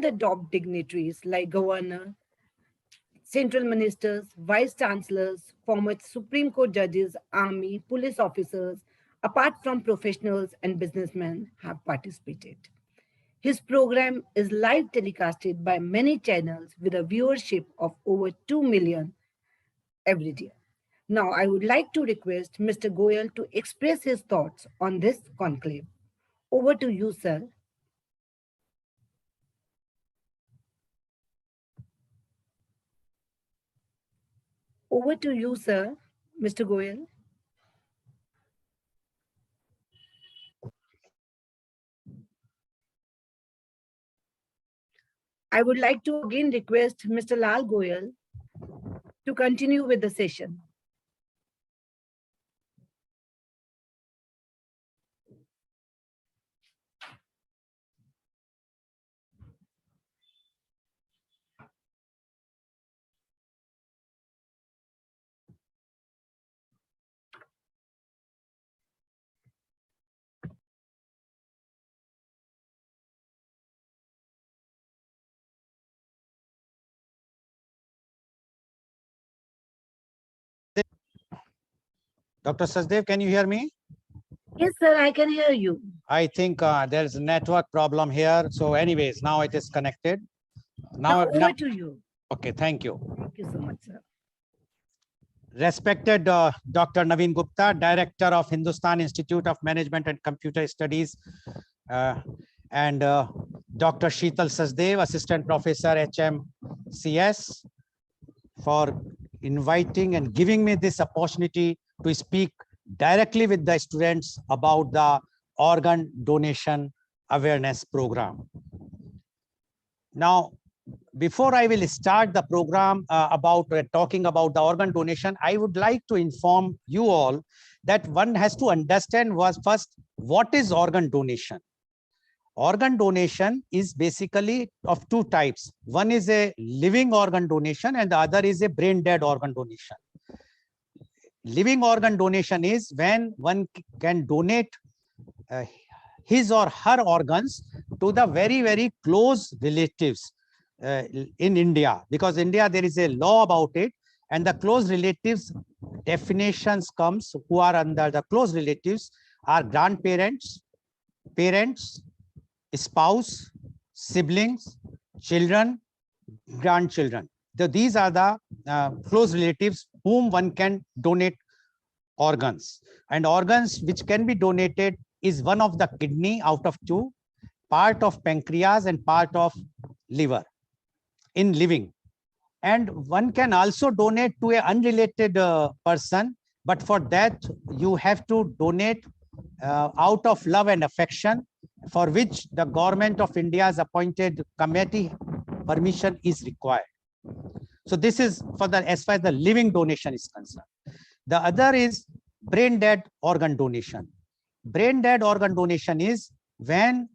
the top dignitaries like governor, central ministers, vice chancellors, former Supreme Court judges, army, police officers, apart from professionals and businessmen, have participated. His program is live telecasted by many channels with a viewership of over 2 million every day. Now, I would like to request Mr. Goel to express his thoughts on this conclave. Over to you, sir. Over to you, sir, Mr. Goel. I would like to again request Mr. Lal Goel to continue with the session. Dr. Sachdev, can you hear me? Yes, sir, I can hear you. I think there's a network problem here. So anyways, now it is connected. Now over to you. Okay, thank you. Thank you so much, sir. Respected Dr. Naveen Gupta, Director of Hindustan Institute of Management and Computer Studies, and Dr. Sheetal Sachdev, Assistant Professor, HMCS, for inviting and giving me this opportunity to speak directly with the students about the organ donation awareness program. Now, before I will start the program about talking about the organ donation, I would like to inform you all that one has to understand was first, what is organ donation? Organ donation is basically of two types. One is a living organ donation and the other is a brain dead organ donation. Living organ donation is when one can donate his or her organs to the very, very close relatives in India, because India, there is a law about it, and the close relatives definitions comes who are under the close relatives are grandparents, parents, spouse, siblings, children, grandchildren. So these are the close relatives whom one can donate organs. And organs which can be donated is one of the kidney out of two, part of pancreas and part of liver in living. And one can also donate to an unrelated person, but for that you have to donate out of love and affection, for which the government of India's appointed committee permission is required. So this is for the as far as the living donation is concerned. The other is brain dead organ donation. Brain dead organ donation is when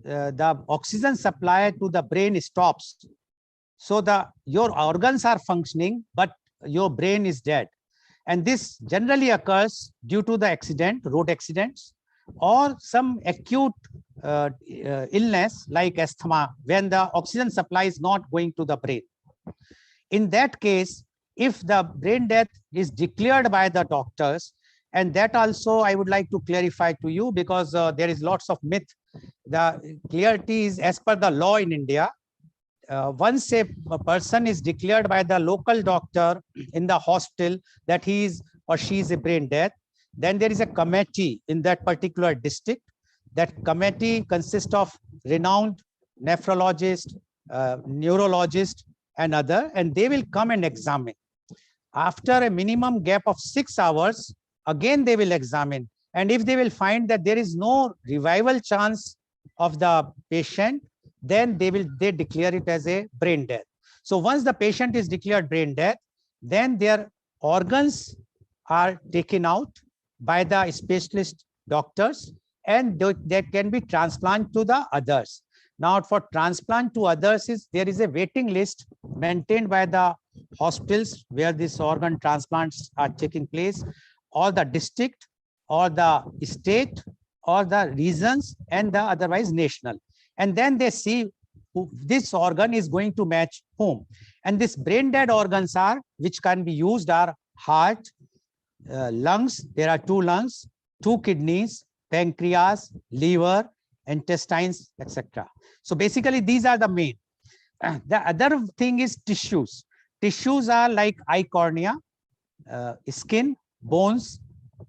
the oxygen supply to the brain stops. So your organs are functioning, but your brain is dead. And this generally occurs due to the accident, road accidents, or some acute illness like asthma, when the oxygen supply is not going to the brain. In that case, if the brain death is declared by the doctors, and that also I would like to clarify to you, because there is lots of myth. The clarity is as per the law in India. Once a person is declared by the local doctor in the hospital that he is or she is a brain death, then there is a committee in that particular district. That committee consists of renowned nephrologist, neurologist, and other, and they will come and examine. After a minimum gap of 6 hours, again they will examine. And if they will find that there is no revival chance of the patient, then they declare it as a brain death. So once the patient is declared brain death, then their organs are taken out by the specialist doctors, and that can be transplanted to the others. Now, for transplant to others, there is a waiting list maintained by the hospitals where these organ transplants are taking place, or the district, or the state, or the regions, and the otherwise national. And then they see this organ is going to match whom. And this brain dead organs are, which can be used are heart, lungs. There are 2 lungs, 2 kidneys, pancreas, liver, intestines, etc. So basically these are the main. The other thing is tissues. Tissues are like eye cornea, skin, bones,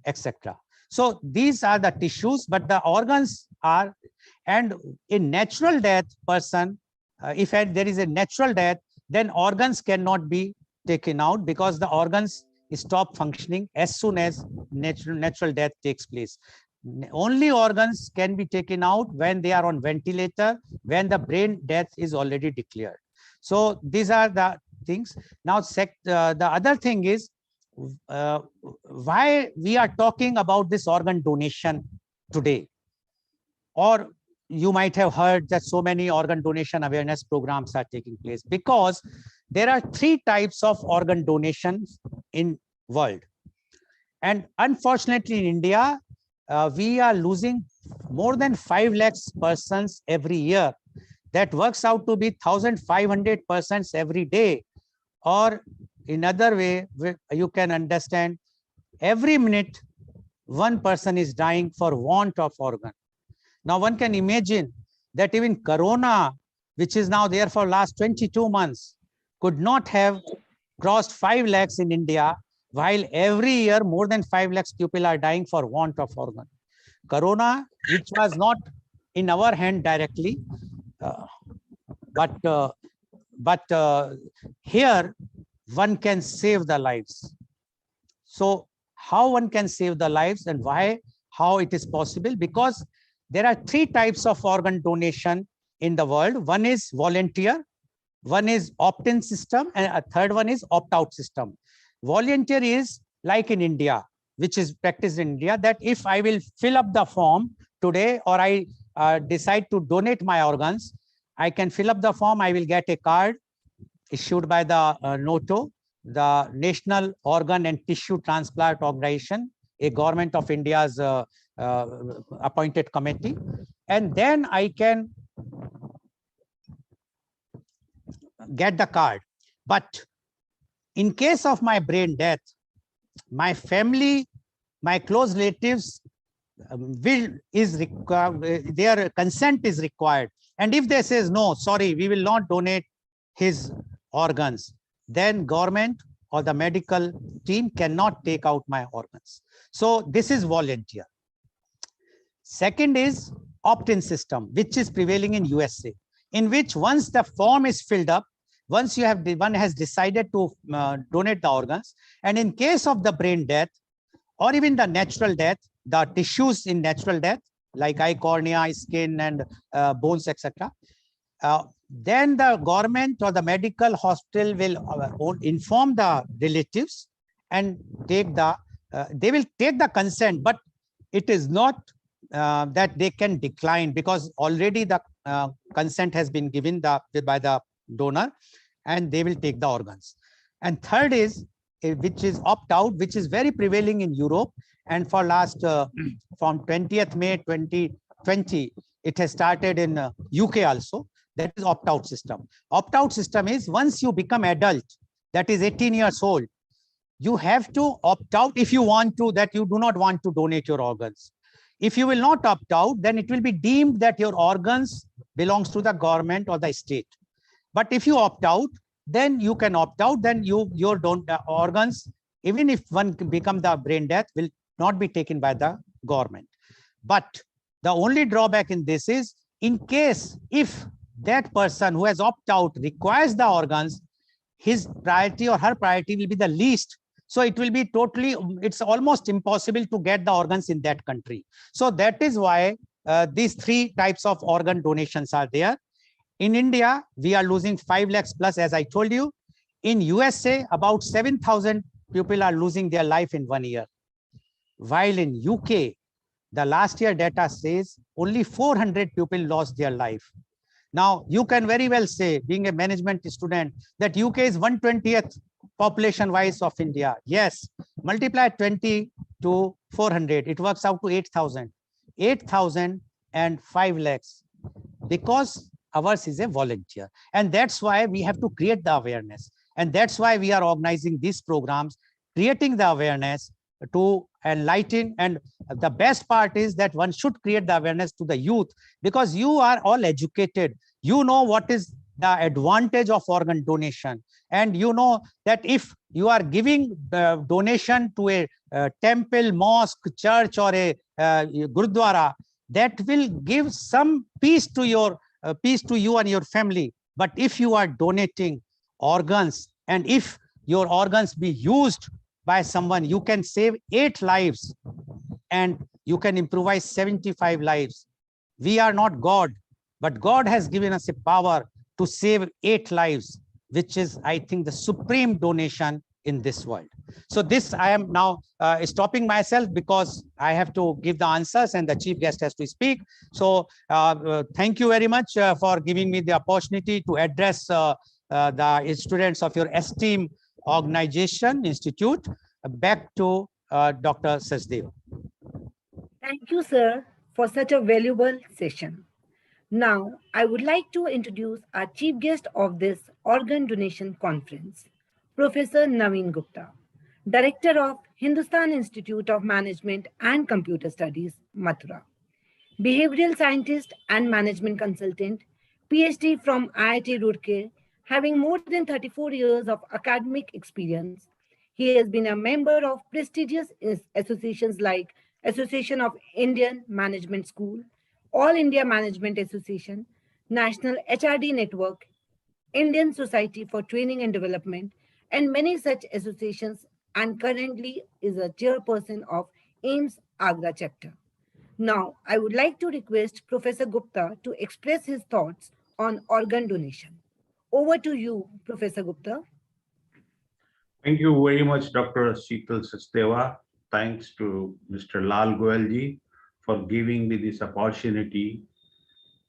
etc. So these are the tissues, but the organs are, and in natural death person, if there is a natural death, then organs cannot be taken out because the organs stop functioning as soon as natural death takes place. Only organs can be taken out when they are on ventilator, when the brain death is already declared. So these are the things. Now, the other thing is why we are talking about this organ donation today. Or you might have heard that so many organ donation awareness programs are taking place, because there are 3 types of organ donations in world. And unfortunately in India, we are losing more than 5 lakhs persons every year. That works out to be 1,500 persons every day. Or in other way, you can understand, every minute, 1 person is dying for want of organ. Now one can imagine that even Corona, which is now there for last 22 months, could not have crossed 5 lakhs in India, while every year more than 5 lakhs people are dying for want of organ. Corona, which was not in our hand directly, but here one can save the lives. So how one can save the lives and why, how it is possible? Because there are 3 types of organ donation in the world. One is volunteer, one is opt-in system, and a third one is opt-out system. Volunteer is like in India, which is practiced in India, that if I will fill up the form today, or I decide to donate my organs, I can fill up the form, I will get a card issued by the NOTO, the National Organ and Tissue Transplant Organization, a government of India's appointed committee. And then I can get the card. But in case of my brain death, my family, my close relatives their consent is required. And if they says, no, sorry, we will not donate his organs, then government or the medical team cannot take out my organs. So this is volunteer. Second is opt-in system, which is prevailing in USA, in which once the form is filled up, once you have, one has decided to donate the organs, and in case of the brain death or even the natural death, the tissues in natural death like eye cornea, skin, and bones, etc., then the government or the medical hospital will inform the relatives and take the they will take the consent, but it is not that they can decline, because already the consent has been given by the donor, and they will take the organs. And third is which is opt-out, which is very prevailing in Europe, and for last from 20th May 2020 it has started in UK also. That is opt-out system. Opt-out system is once you become adult, that is 18 years old, you have to opt out if you want to, that you do not want to donate your organs. If you will not opt out, then it will be deemed that your organs belongs to the government or the state. But if you opt out, then you can opt out, then your organs, even if one become the brain death, will not be taken by the government. But the only drawback in this is, in case if that person who has opt out requires the organs, his priority or her priority will be the least. So it will be totally, it's almost impossible to get the organs in that country. So that is why these 3 types of organ donations are there. In India, we are losing 5 lakhs plus, as I told you. In USA, about 7,000 people are losing their life in 1 year. While in UK, the last year data says only 400 people lost their life. Now, you can very well say, being a management student, that UK is 1/20th population-wise of India. Yes, multiply 20 to 400, it works out to 8,000. 8,000 and 5 lakhs. Because ours is a volunteer. And that's why we have to create the awareness. And that's why we are organizing these programs, creating the awareness to enlighten. And the best part is that one should create the awareness to the youth, because you are all educated. You know what is the advantage of organ donation. And you know that if you are giving the donation to a temple, mosque, church, or a gurudwara, that will give some peace to your peace to you and your family. But if you are donating organs, and if your organs be used by someone, you can save 8 lives and you can improvise 75 lives. We are not God, but God has given us a power to save 8 lives, which is, I think, the supreme donation in this world. So this, I am now stopping myself because I have to give the answers and the chief guest has to speak. So thank you very much for giving me the opportunity to address the students of your esteemed organization, institute. Back to Dr. Sachdev. Thank you, sir, for such a valuable session. Now, I would like to introduce our chief guest of this organ donation conference, Professor Naveen Gupta, Director of Hindustan Institute of Management and Computer Studies, Mathura, behavioral scientist and management consultant, PhD from IIT Roorkee, having more than 34 years of academic experience. He has been a member of prestigious associations like Association of Indian Management School, All India Management Association, National HRD Network, Indian Society for Training and Development, and many such associations, and currently is a chairperson of AIMS Agra chapter. Now, I would like to request Professor Gupta to express his thoughts on organ donation. Over to you, Professor Gupta. Thank you very much, Dr. Sheetal Sachdeva. Thanks to Mr. Lal Goel ji for giving me this opportunity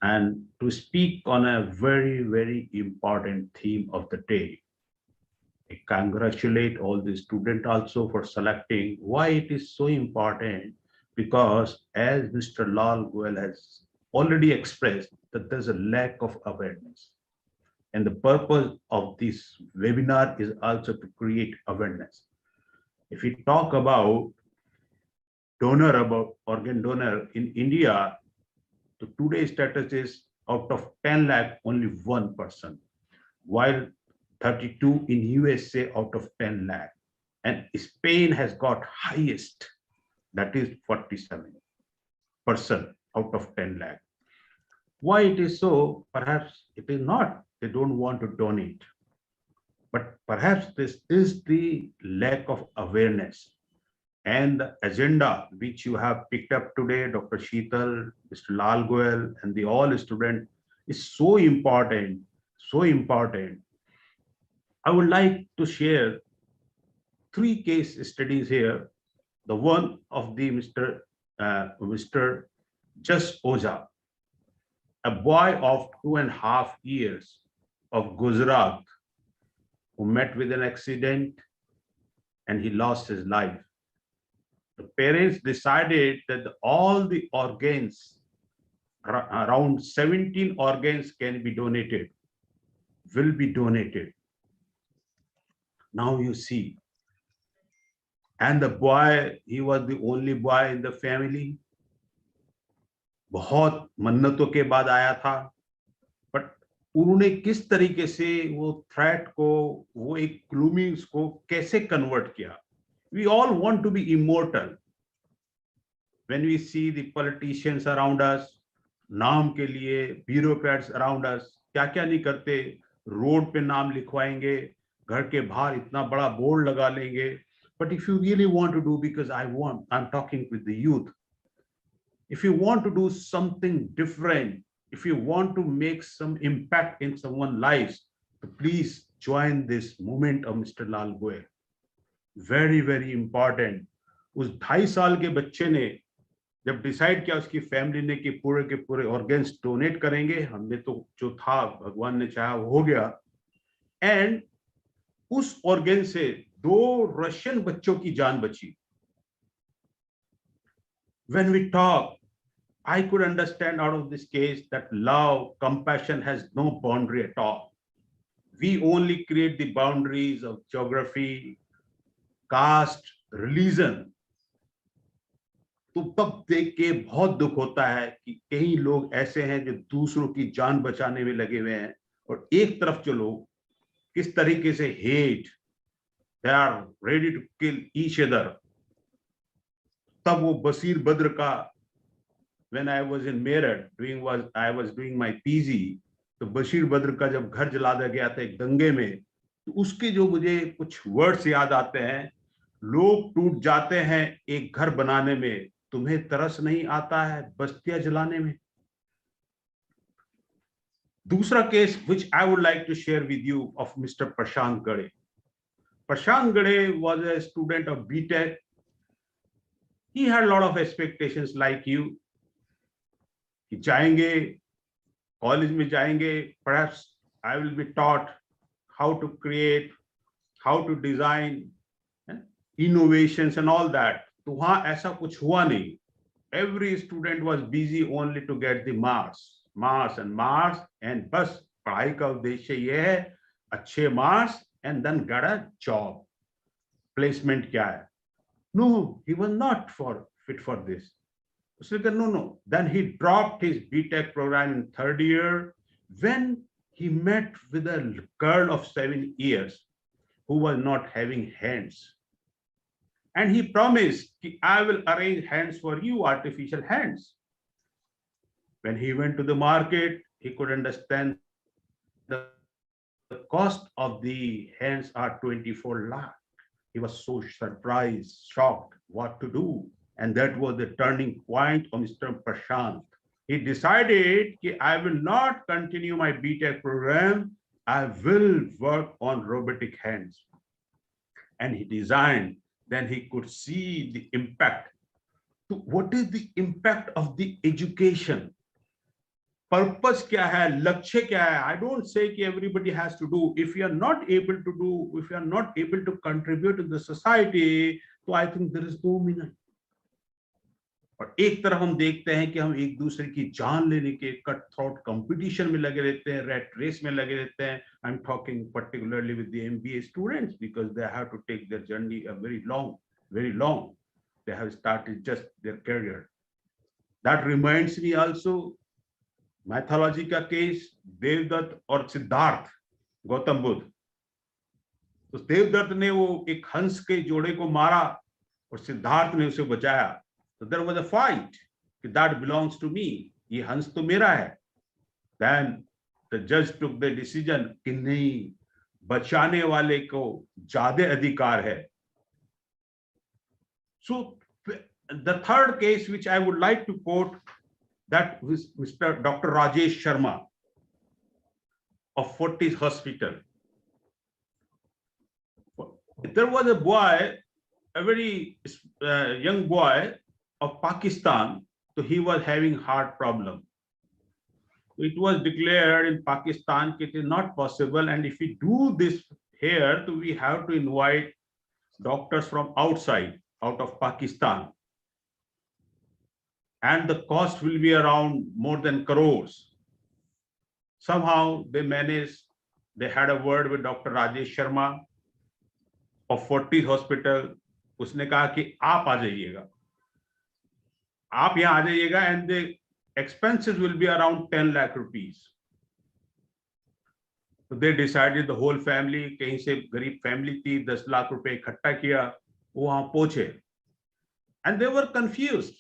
and to speak on a very, very important theme of the day. I congratulate all the students also for selecting why it is so important, because as Mr. Lal Goel has already expressed that there's a lack of awareness. And the purpose of this webinar is also to create awareness. If we talk about organ donor in India, the today's status is out of 10 lakh, only 1%, while 32 in USA out of 10 lakh. And Spain has got highest, that is 47% out of 10 lakh. Why it is so? Perhaps it is not, they don't want to donate. But perhaps this is the lack of awareness. And the agenda which you have picked up today, Dr. Sheetal, Mr. Lal Goel, and the all students is so important, so important. I would like to share 3 case studies here. The one of the Mr. Just Oza, a boy of 2.5 years of Gujarat who met with an accident and he lost his life. The parents decided that all the organs, around 17 organs can be donated, will be donated. Now you see. And the boy, he was the only boy in the family. बहुत मन्नतों के बाद आया था, but उन्होंने किस तरीके से वो थ्रेट को, वो एक ग्लूमिंग्स को कैसे कन्वर्ट किया. We all want to be immortal. When we see the politicians around us, नाम के लिए bureaucrats around us, क्या क्या नहीं करते, रोड पे नाम लिखवाएंगे, घर के बाहर इतना बड़ा बोर्ड लगा लेंगे. But if you really want to do, because I'm talking with the youth, if you want to do something different, if you want to make some impact in someone's lives, please join this movement of Mr. Lal Goel. Very, very important. उस 2.5 साल के बच्चे ने जब decide किया उसकी family ने कि पूरे के पूरे ऑर्गन्स डोनेट करेंगे, हमने तो जो था भगवान ने चाहा वो हो गया. एंड उस ऑर्गन से 2 रशियन बच्चों की जान बची. When we talk I could understand out of this case that love, compassion has no boundary at all. We only create the boundaries of geography, caste, religion. तो तब देख के बहुत दुख होता है कि कई लोग ऐसे हैं जो दूसरों की जान बचाने में लगे हुए हैं, और एक तरफ जो लोग किस तरीके से hate, they are ready to kill each other. तब वो बशीर बद्र का, when I was in Meerut I was doing my PG, तो बशीर बद्र का जब घर जला दिया गया था एक दंगे में, तो उसके जो मुझे कुछ वर्ड्स याद आते हैं, लोग टूट जाते हैं एक घर बनाने में, तुम्हें तरस नहीं आता है बस्तियां जलाने में. दूसरा case which I would like to share with you of Mr. Prashant Gade. Prashant Gade was a student of BTech. He had a lot of expectations like you. कि जाएंगे कॉलेज में जाएंगे, perhaps I will be taught how to create, how to design, innovations and all that. तो वहां ऐसा कुछ हुआ नहीं. Every student was busy only to get the marks and बस पढ़ाई का उद्देश्य ये है अच्छे marks and then get a job. Placement क्या है? No, he was not fit for this. So no. Then he dropped his BTech program in third year when he met with a girl of 7 years who was not having hands. And he promised, I will arrange hands for you, artificial hands. When he went to the market, he could understand the cost of the hands are 24 lakh. He was so surprised, shocked, what to do. And that was the turning point of Mr. Prashant. He decided that I will not continue my BTech program. I will work on robotic hands. And he designed, then he could see the impact. So what is the impact of the education? Purpose kya hai? Lakshya kya hai? I don't say that everybody has to do. If you are not able to do, if you are not able to contribute to the society, so I think there is no meaning. और एक तरफ हम देखते हैं कि हम एक दूसरे की जान लेने के कट थ्रोट कंपटीशन में लगे रहते हैं, रेट रेस में लगे रहते हैं. I am talking particularly with the MBA students because they have to take their journey a very long. They have started just their career. That reminds me also mythology का केस, देवदत्त और सिद्धार्थ गौतम बुद्ध. तो देवदत्त ने वो एक हंस के जोड़े को मारा और सिद्धार्थ ने उसे बचाया. So there was a fight. That belongs to me. ये हंस तो मेरा है. Then the judge took the decision कि नहीं, बचाने वाले को ज्यादा अधिकार है. So the third case which I would like to quote, that was Mr. Dr. Rajesh Sharma of Fortis Hospital. There was a boy, a very young boy of Pakistan, so he was having heart problem. It was declared in Pakistan that it is not possible, and if we do this here, so we have to invite doctors from outside, out of Pakistan. And the cost will be around more than crores. Somehow they managed, they had a word with Dr. Rajesh Sharma of Fortis Hospital. उसने कहा कि आप आ जाइएगा, आप यहाँ आ जाइएगा, and the expenses will be around 10 lakh rupees. So they decided, the whole family, कहीं से गरीब family थी, 10 लाख रुपए इकट्ठा किया, वो वहाँ पहुंचे. And they were confused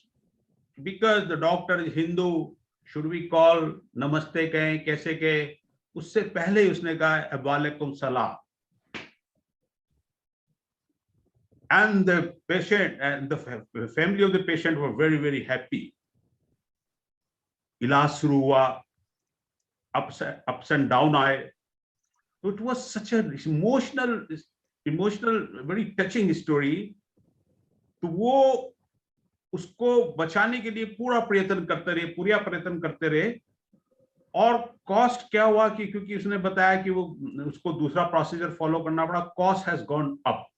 because the doctor is Hindu. Should we call नमस्ते कहें, कैसे कहें? उससे पहले ही उसने कहा वालेकुम सलाम. And the patient and the family of the patient were very, very happy. इलाज शुरू हुआ, ups and down आए. It was such an emotional, very touching story. तो वो उसको बचाने के लिए पूरा प्रयत्न करते रहे. और कॉस्ट क्या हुआ कि क्योंकि उसने बताया कि वो उसको दूसरा प्रोसीजर फॉलो करना पड़ा, cost has gone up.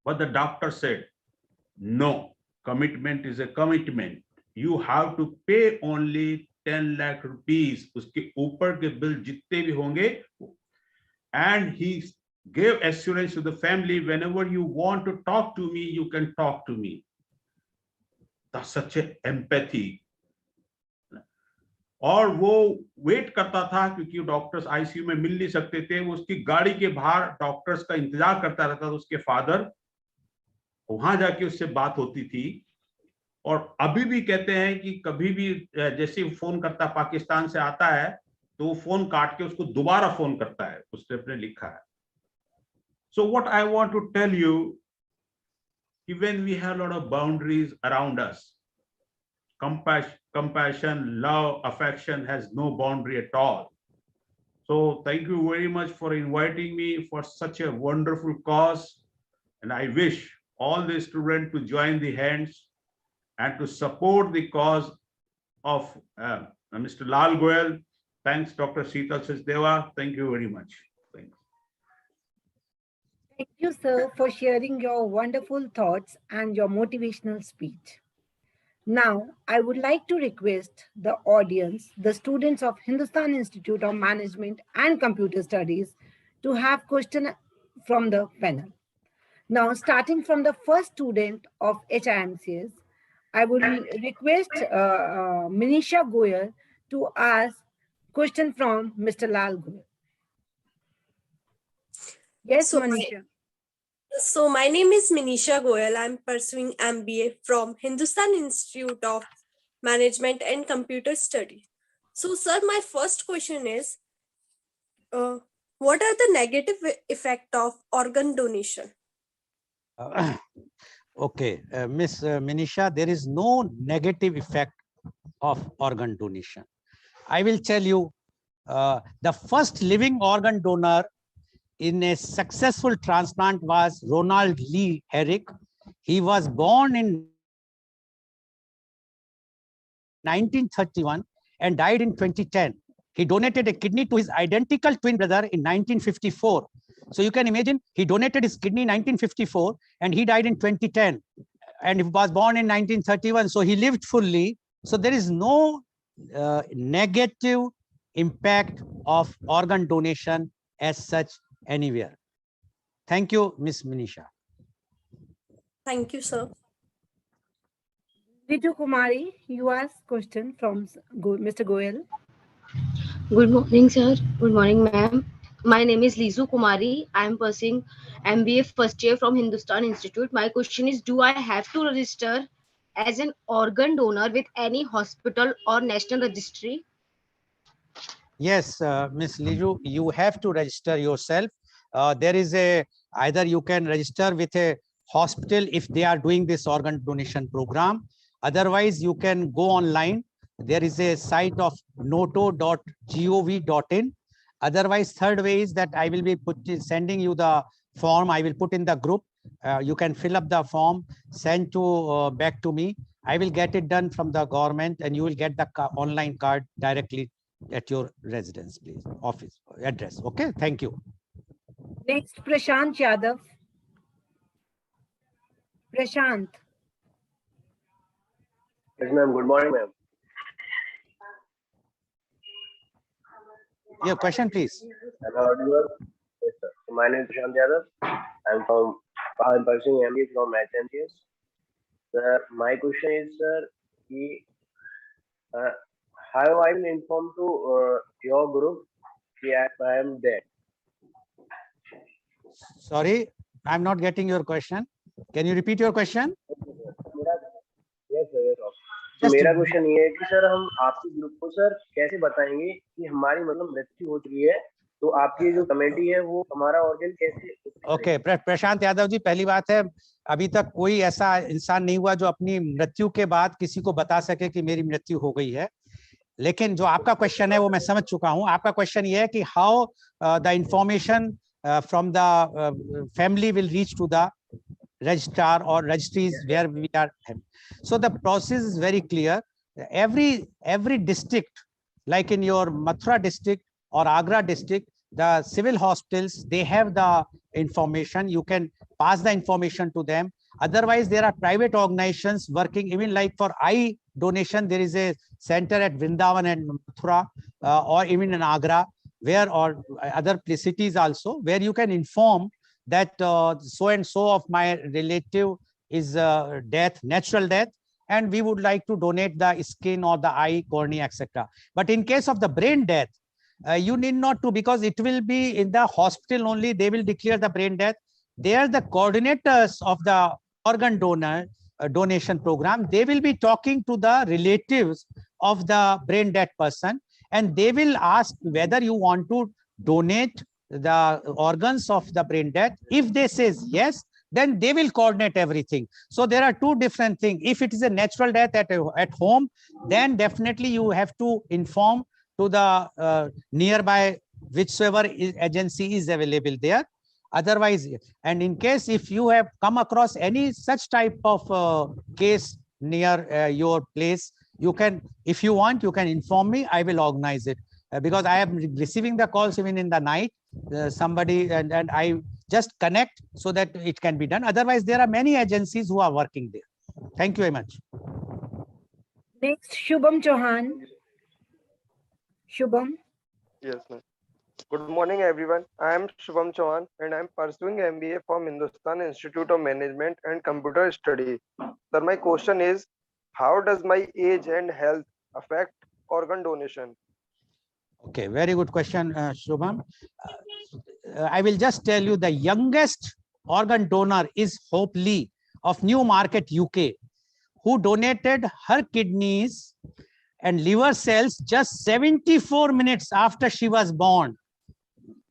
But the doctor said, no, commitment is a commitment. you have to pay only 10 lakh rupees. उसके ऊपर के बिल जितने भी होंगे, and he gave assurance to the family, whenever you want to talk to me, you can talk to me. That's such a empathy. और वो wait करता था क्योंकि डॉक्टर्स आईसीयू में मिल नहीं सकते थे, वो उसकी गाड़ी के बाहर डॉक्टर्स का इंतजार करता रहता था। उसके फादर वहां जाके उससे बात होती थी, और अभी भी कहते हैं कि कभी भी जैसे फोन करता, पाकिस्तान से आता है तो फोन काट के उसको दोबारा फोन करता है, उसने अपने लिखा है। So what I want to tell you, even we have a lot of boundaries around us, compassion, love, affection has no boundary at all. So thank you very much for inviting me for such a wonderful cause, and I wish all the students to join the hands and to support the cause of Mr. Lal Goel. Thanks, Dr. Sheetal Sachdeva. Thank you very much. Thanks. Thank you, sir, for sharing your wonderful thoughts and your motivational speech. Now, I would like to request the audience, the students of Hindustan Institute of Management and Computer Studies, to have questions from the panel. Now, starting from the first student of HIMCS, I will request Manisha Goel to ask question from Mr. Lal Goel. Yes, Manisha. So my name is Manisha Goel. I'm pursuing MBA from Hindustan Institute of Management and Computer Studies. So sir, my first question is, what are the negative effect of organ donation? Okay, Miss Manisha, there is no negative effect of organ donation. I will tell you, the first living organ donor in a successful transplant was Ronald Lee Herrick. He was born in 1931 and died in 2010. He donated a kidney to his identical twin brother in 1954. So you can imagine, he donated his kidney in 1954 and he died in 2010, and he was born in 1931. So he lived fully. So there is no negative impact of organ donation as such anywhere. Thank you, Miss Manisha. Thank you, sir. Ritu Kumari, you ask question from Mr. Goel. Good morning, sir. Good morning, ma'am. My name is Lizu Kumari. I am pursuing MBA first year from Hindustan Institute. My question is, do I have to register as an organ donor with any hospital or national registry? Yes, Miss Liju, you have to register yourself. There is either you can register with a hospital if they are doing this organ donation program. Otherwise, you can go online. There is a site of noto.gov.in. Otherwise, third way is that I will be sending you the form. I will put in the group. You can fill up the form, send to back to me. I will get it done from the government, and you will get the online card directly at your residence, please, office address. Okay, thank you. Next, Prashant Yadav. Prashant. Yes, ma'am. Good morning, ma'am. Your question, please. Am I audible? Yes, sir. So my name is Prashant Yadav. I'm pursuing MBA from HMCS. Sir, my question is, sir, how I will inform to your group that I am dead? Sorry, I'm not getting your question. Can you repeat your question? Yes, sir. Yes, sir. तो मेरा question ये है कि sir हम आपके group को sir कैसे बताएंगे कि हमारी मतलब मृत्यु हो चुकी है, तो आपकी जो कमेटी है वो हमारा ऑर्गन कैसे? ओके, प्रशांत यादव जी, पहली बात है, अभी तक कोई ऐसा इंसान नहीं हुआ जो अपनी मृत्यु के बाद किसी को बता सके कि मेरी मृत्यु हो गई है। लेकिन जो आपका क्वेश्चन है वो मैं समझ चुका हूं। आपका क्वेश्चन ये है कि how the information from the family will reach to the registrar or registries where we are. So the process is very clear. Every district, like in your Mathura district or Agra district, the civil hospitals, they have the information. You can pass the information to them. Otherwise, there are private organizations working, even like for eye donation, there is a center at Vrindavan and Mathura, or even in Agra, where, or other cities also, where you can inform that so and so of my relative is death, natural death, and we would like to donate the skin or the eye, cornea, etc. But in case of the brain death, you need not to, because it will be in the hospital only, they will declare the brain death. They are the coordinators of the organ donor donation program. They will be talking to the relatives of the brain dead person, and they will ask whether you want to donate the organs of the brain dead. If they says yes, then they will coordinate everything. So there are two different things. If it is a natural death at home, then definitely you have to inform to the nearby whichsoever agency is available there. Otherwise, and in case if you have come across any such type of case near your place, you can, if you want, you can inform me. I will organize it, because I am receiving the calls even in the night. Somebody and I just connect so that it can be done. Otherwise, there are many agencies who are working there. Thank you very much. Next, Shubham Chauhan. Shubham. Yes, ma'am. Good morning, everyone. I am Shubham Chauhan and I am pursuing MBA from Hindustan Institute of Management and Computer Study. Sir, my question is, how does my age and health affect organ donation? Okay, very good question, Shubham. I will just tell you the youngest organ donor is Hope Lee of Newmarket, UK, who donated her kidneys and liver cells just 74 minutes after she was born.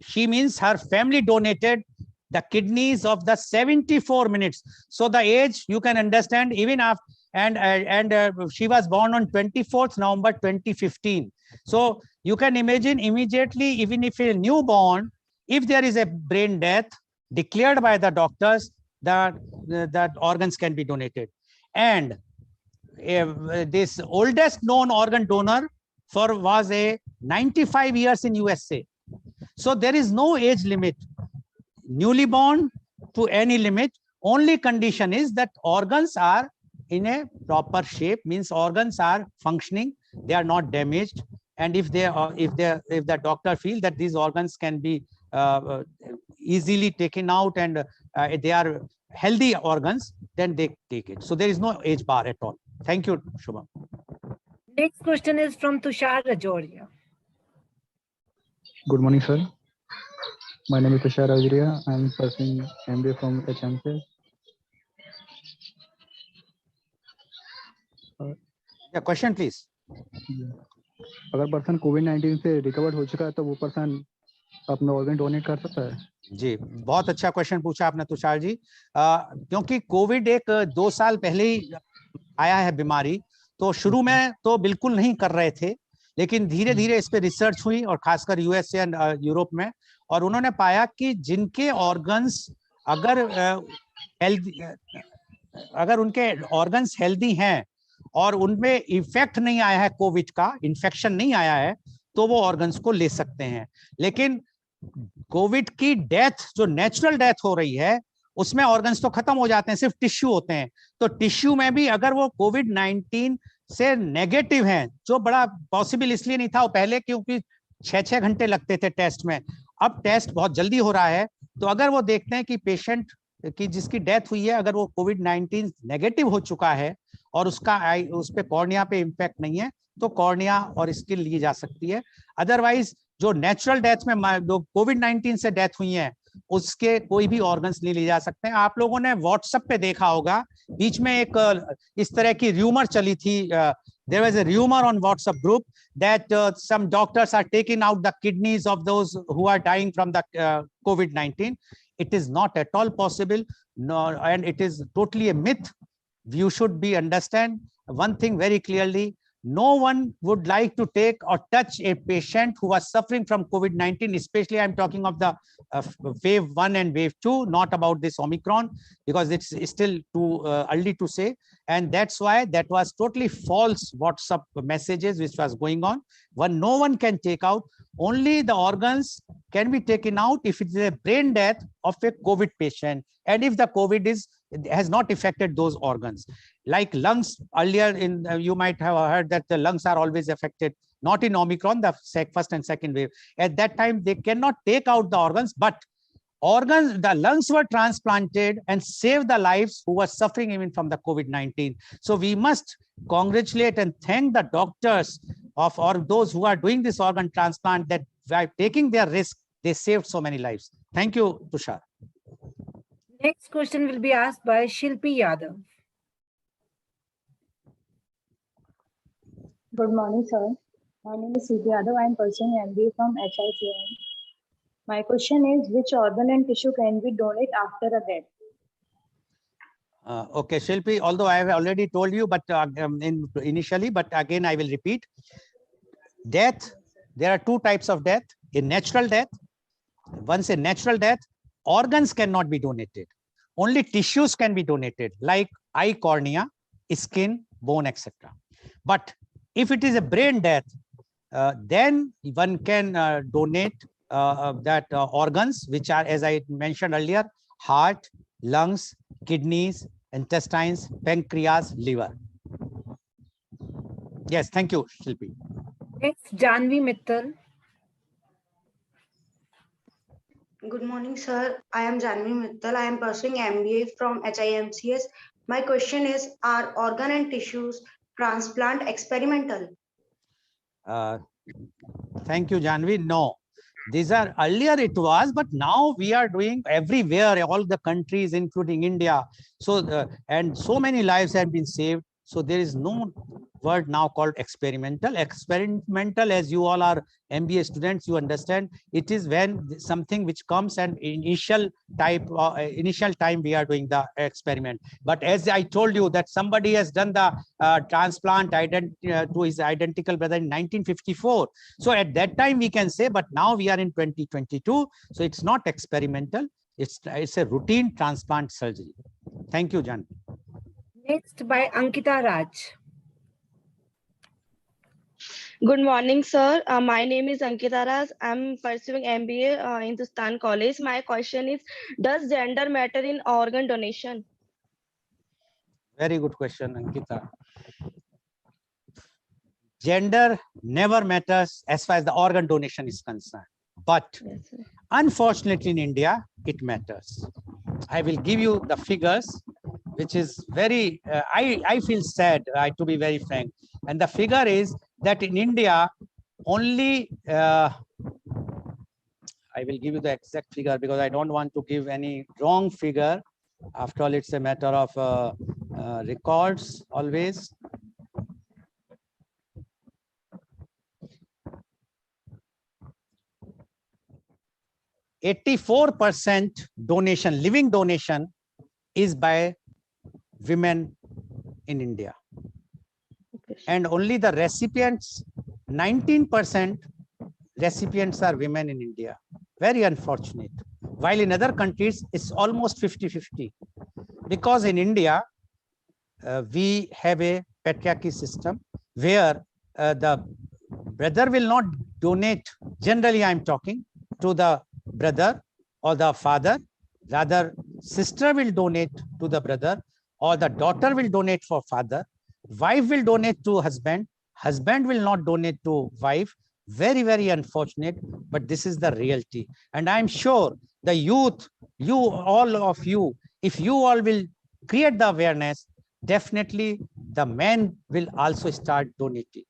She means her family donated the kidneys of the 74 minutes. So the age, you can understand, even after, and she was born on 24th November 2015. So you can imagine immediately, even if a newborn, if there is a brain death declared by the doctors, that organs can be donated. And this oldest known organ donor was a 95 years in USA. So there is no age limit, newly born to any limit. Only condition is that organs are in a proper shape, means organs are functioning, they are not damaged. And if the doctor feels that these organs can be easily taken out and they are healthy organs, then they take it. So there is no age bar at all. Thank you, Shubham. Next question is from Tushar Rajoria. Good morning, sir. My name is Tushar Rajoria. I am pursuing MBA from HMC. Yeah, question please. अगर person कोविड-19 से recovered हो चुका है तो वो person अपना organ donate कर सकता है? जी, बहुत अच्छा क्वेश्चन पूछा आपने तुषार जी। क्योंकि कोविड एक 2 साल पहले ही आया है बीमारी, तो शुरू में तो बिल्कुल नहीं कर रहे थे, लेकिन धीरे धीरे इस पे रिसर्च हुई और खासकर यूएसए एंड यूरोप में, और उन्होंने पाया कि जिनके ऑर्गन्स अगर उनके ऑर्गन्स हेल्दी हैं और उनमें इफेक्ट नहीं आया है, कोविड का इन्फेक्शन नहीं आया है, तो वो ऑर्गन्स को ले सकते हैं। लेकिन कोविड की डेथ, जो नेचुरल डेथ हो रही है, उसमें ऑर्गन्स तो खत्म हो जाते हैं, सिर्फ टिश्यू होते हैं। तो टिश्यू में भी अगर वो कोविड-19 से नेगेटिव हैं, जो बड़ा पॉसिबल इसलिए नहीं था वो पहले, क्योंकि 6-6 घंटे लगते थे टेस्ट में, अब टेस्ट बहुत जल्दी हो रहा है। तो अगर वो देखते हैं कि पेशेंट की जिसकी डेथ हुई है, अगर वो कोविड-19 नेगेटिव हो चुका है और उसका उस पे कॉर्निया पे इम्पैक्ट नहीं है, तो कॉर्निया और स्किन ली जा सकती है। अदरवाइज जो नेचुरल डेथ में जो कोविड-19 से डेथ हुई है, उसके कोई भी ऑर्गन्स नहीं लिए जा सकते हैं। आप लोगों ने व्हाट्सएप पे देखा होगा, बीच में एक इस तरह की र्यूमर चली थी, there was a rumor on WhatsApp group that some doctors are taking out the kidneys of those who are dying from the COVID-19. It is not at all possible, no, and it is totally a myth. You should understand one thing very clearly. No one would like to take or touch a patient who was suffering from COVID-19, especially I'm talking of the wave 1 and wave 2, not about this Omicron, because it's still too early to say. And that's why that was totally false WhatsApp messages which was going on. No one can take out. Only the organs can be taken out if it is a brain death of a COVID patient, and if the COVID has not affected those organs. like lungs earlier in, you might have heard that the lungs are always affected, not in Omicron, the first and second wave. At that time, they cannot take out the organs, but organs, the lungs were transplanted and saved the lives who were suffering even from the COVID-19. So we must congratulate and thank the doctors of, or those who are doing this organ transplant, that by taking their risk, they saved so many lives. Thank you, Tushar. Next question will be asked by Shilpi Yadav. Good morning, sir. My name is Siti Yadav. I am pursuing MBA from HICM. My question is, which organ and tissue can we donate after a death? Okay, Shilpi, although I have already told you, but initially, but again, I will repeat. Death, there are two types of death. In natural death, once in natural death, organs cannot be donated. Only tissues can be donated, like eye cornea, skin, bone, etc. But if it is a brain death, then one can donate that organs, which are, as I mentioned earlier, heart, lungs, kidneys, intestines, pancreas, liver. Yes, thank you, Shilpi. Next, Janvi Mittal. Good morning, sir. I am Janvi Mittal. I am pursuing MBA from HIMCS. My question is, are organ and tissues transplant experimental? Thank you, Janvi. No, these are, earlier it was, but now we are doing everywhere, all the countries, including India. So, and so many lives have been saved. So there is no word now called experimental. Experimental, as you all are MBA students, you understand, it is when something which comes and initial time we are doing the experiment. But as I told you that somebody has done the transplant to his identical brother in 1954. So at that time we can say, but now we are in 2022. So it's not experimental. It's a routine transplant surgery. Thank you, Jan. Next by Ankita Raj. Good morning, sir. My name is Ankita Raj. I'm pursuing MBA in Hindustan College. My question is, does gender matter in organ donation? Very good question, Ankita. Gender never matters as far as the organ donation is concerned. But yes, unfortunately in India, it matters. I will give you the figures, which is very, I feel sad, to be very frank. And the figure is that in India, only, I will give you the exact figure because I don't want to give any wrong figure. After all, it's a matter of records always. %84 donation, living donation is by women in India. Okay. And only the recipients, 19% recipients are women in India. Very unfortunate. While in other countries, it's almost 50-50. Because in India, we have a patriarchy system where the brother will not donate, generally I'm talking, to the brother or the father. Rather, sister will donate to the brother, or the daughter will donate for father. Wife will donate to husband. Husband will not donate to wife. Very, very unfortunate, but this is the reality. And I'm sure the youth, you, all of you, if you all will create the awareness, definitely the men will also start donating.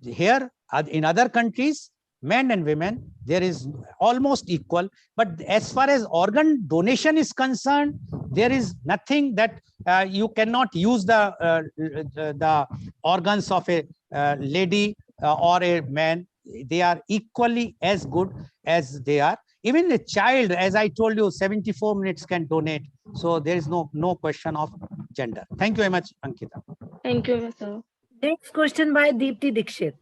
Here, in other countries, men and women, there is almost equal. But as far as organ donation is concerned, there is nothing that you cannot use the organs of a lady or a man. They are equally as good as they are. Even a child, as I told you, 74 minutes can donate. So there is no question of gender. Thank you very much, Ankita. Thank you, sir. Next question by Deepti Dikshit.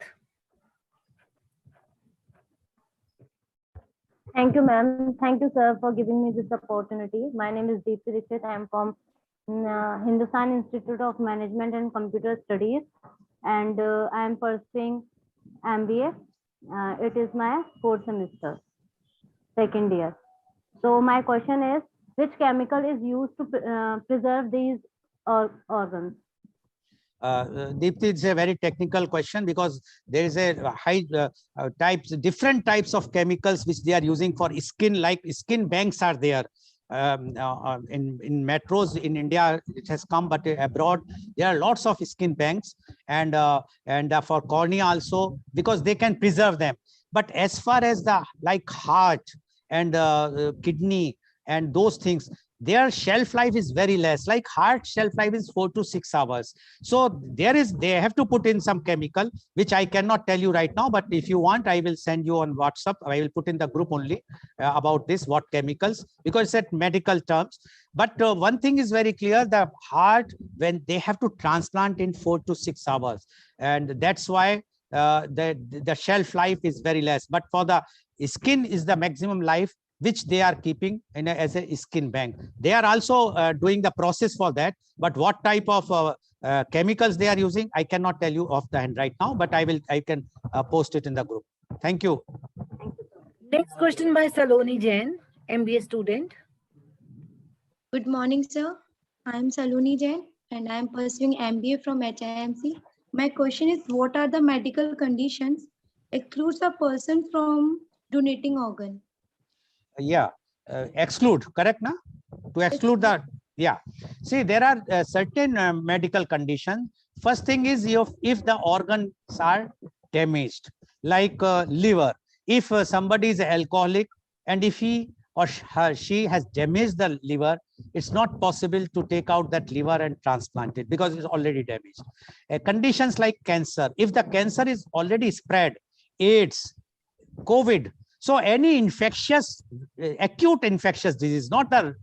Thank you, ma'am. Thank you, sir, for giving me this opportunity. My name is Deepti Dikshit. I am from Hindustan Institute of Management and Computer Studies, and I am pursuing MBA. It is my 4th semester, 2nd year. So my question is, which chemical is used to preserve these organs? Deepti, it's a very technical question because there is a high different types of chemicals which they are using for skin, like skin banks are there. In metros in India, it has come, but abroad there are lots of skin banks, and for cornea also, because they can preserve them. But as far as the like heart and kidney and those things, their shelf life is very less. Like heart shelf life is 4 to 6 hours. So they have to put in some chemical, which I cannot tell you right now, but if you want, I will send you on WhatsApp. I will put in the group only about this, what chemicals, because it's at medical terms. But one thing is very clear, the heart, when they have to transplant in 4 to 6 hours, and that's why the shelf life is very less. But for the skin is the maximum life, which they are keeping as a skin bank. They are also doing the process for that, but what type of chemicals they are using, I cannot tell you off the hand right now, but I can post it in the group. Thank you. Next question by Saloni Jain, MBA student. Good morning, sir. I am Saloni Jain and I am pursuing MBA from HIMC. My question is, what are the medical conditions excludes a person from donating organ? Yeah, exclude, correct, na? To exclude the, yeah. See, there are certain medical conditions. First thing is if the organs are damaged, like liver. If somebody is alcoholic and if he or she has damaged the liver, it's not possible to take out that liver and transplant it because it's already damaged. Conditions like cancer, if the cancer is already spread, AIDS, COVID, so any infectious, acute infectious disease, not the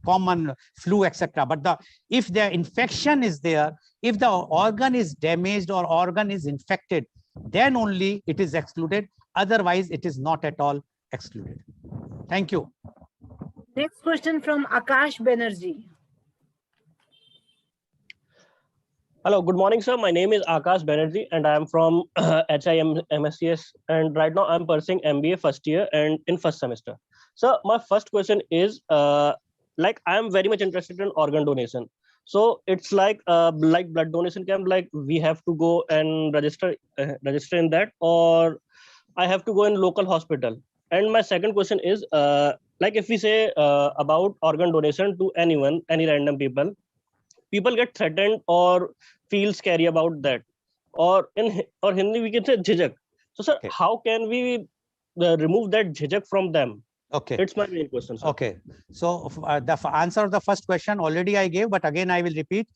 common flu, etc. But if the infection is there, if the organ is damaged or organ is infected, then only it is excluded. Otherwise, it is not at all excluded. Thank you. Next question from Akash Banerjee. Hello, good morning, sir. My name is Akash Banerjee and I am from HIMSCS, and right now I'm pursuing MBA first year and in first semester. So my first question is, like I am very much interested in organ donation. So it's like blood donation camp, like we have to go and register in that, or I have to go in local hospital. And my second question is, like if we say about organ donation to anyone, any random people get threatened or feel scary about that, or in Hindi we can say jhijak. So sir, okay, how can we remove that jhijak from them? Okay, it's my main question, sir. Okay, so the answer of the first question already I gave, but again I will repeat.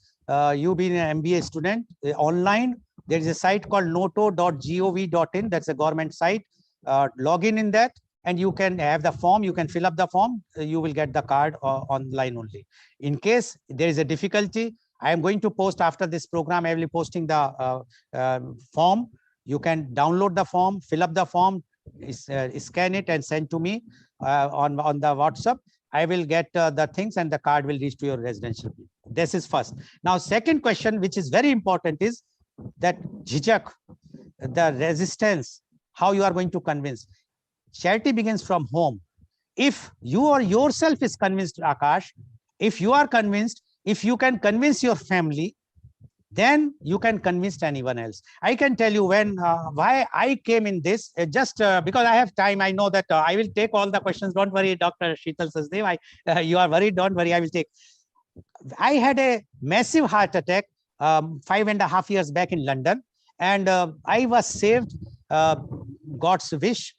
You being an MBA student, online there is a site called noto.gov.in. that's a government site. Log in that, and you can have the form, you can fill up the form, you will get the card online only. In case there is a difficulty, I am going to post after this program, I will be posting the form. You can download the form, fill up the form, scan it and send to me on the WhatsApp. I will get the things and the card will reach to your residential. This is first. Now, second question, which is very important, is that jhijak, the resistance, how you are going to convince. Charity begins from home. If you or yourself is convinced, Akash, if you are convinced, if you can convince your family, then you can convince anyone else. I can tell you why I came in this, just because I have time. I know that I will take all the questions. Don't worry, Dr. Sheetal Sachdev. You are worried, don't worry, I will take. I had a massive heart attack 5.5 years back in London, and I was saved, God's wish,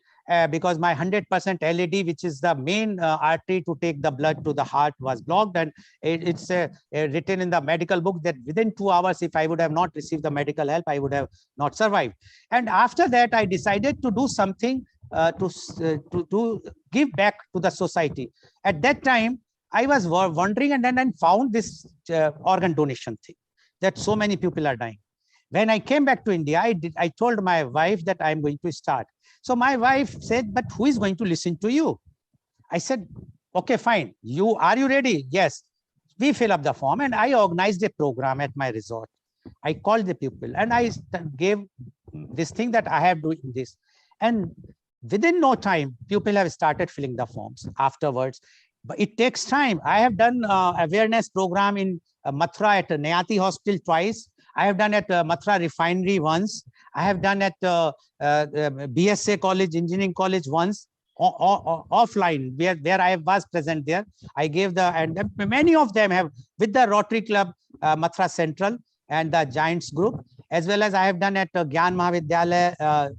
because my 100% LED, which is the main artery to take the blood to the heart, was blocked. And it's written in the medical book that within 2 hours, if I would have not received the medical help, I would have not survived. And after that, I decided to do something to give back to the society. At that time, I was wondering, and then I found this organ donation thing, that so many people are dying. When I came back to India, I told my wife that I'm going to start. So my wife said, but who is going to listen to you? I said, okay, fine. Are you ready? Yes. We fill up the form, and I organized a program at my resort. I called the people and I gave this thing that I have doing this. And within no time, people have started filling the forms afterwards. But it takes time. I have done awareness program in Mathura at Nayati Hospital twice. I have done at Mathura Refinery once. I have done at BSA College, Engineering College once, offline, where I was present there. I gave and many of them have with the Rotary Club, Mathura Central and the Giants Group, as well as I have done at Gyan Mahavidyalaya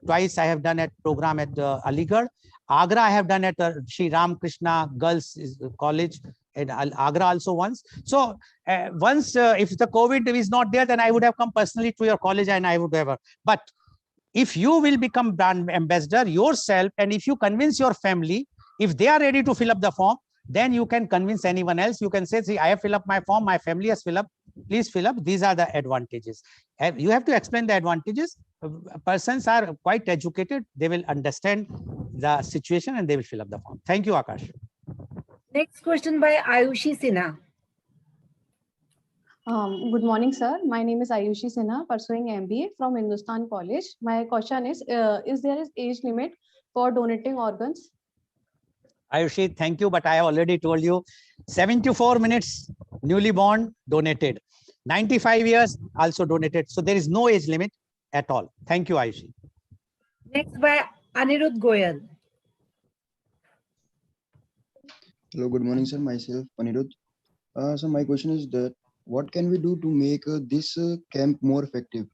twice. I have done at program at Aligarh. Agra, I have done at Shri Ramakrishna Girls College in Agra also once. So once, if the COVID is not there, then I would have come personally to your college and I would have. But if you will become brand ambassador yourself, and if you convince your family, if they are ready to fill up the form, then you can convince anyone else. You can say, see, I have filled up my form, my family has filled up, please fill up. These are the advantages. You have to explain the advantages. Persons are quite educated. They will understand the situation and they will fill up the form. Thank you, Akash. Next question by Ayushi Sinha. Good morning, sir. My name is Ayushi Sinha, pursuing MBA from Hindustan College. My question is there is age limit for donating organs? Ayushi, thank you. But I have already told you, 74 minutes, newly born, donated. 95 years, also donated. So there is no age limit at all. Thank you, Ayushi. Next by Anirudh Goel. Hello, good morning, sir. Myself, Punit. So my question is that what can we do to make this camp more effective?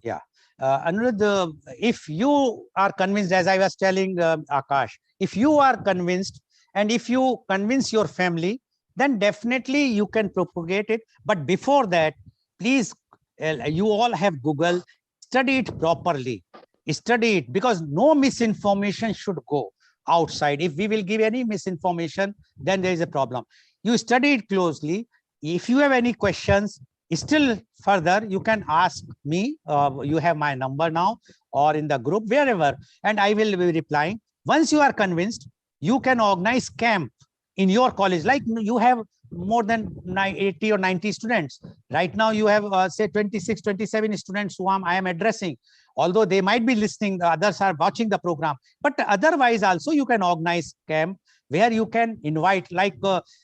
Yeah, Anirudh, if you are convinced, as I was telling Akash, if you are convinced and if you convince your family, then definitely you can propagate it. But before that, please, you all have Google, study it properly. Study it, because no misinformation should go outside. If we will give any misinformation, then there is a problem. You study it closely. If you have any questions, still further, you can ask me. You have my number now, or in the group, wherever, and I will be replying. Once you are convinced, you can organize camp in your college. Like you have more than 80 or 90 students. Right now, you have say 26, 27 students who I am addressing. Although they might be listening, the others are watching the program. But otherwise also, you can organize camp where you can invite, like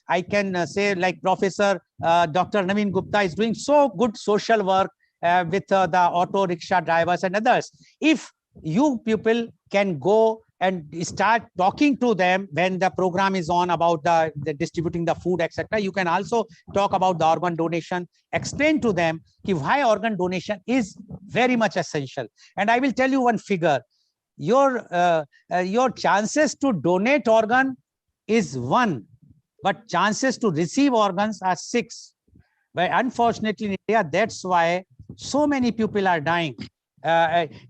I can say, like Professor Dr. Naveen Gupta is doing so good social work with the auto rickshaw drivers and others. If you people can go and start talking to them when the program is on about the distributing the food, etc., you can also talk about the organ donation, explain to them why organ donation is very much essential. And I will tell you one figure. Your chances to donate organ is 1, but chances to receive organs are 6. But unfortunately in India, that's why so many people are dying.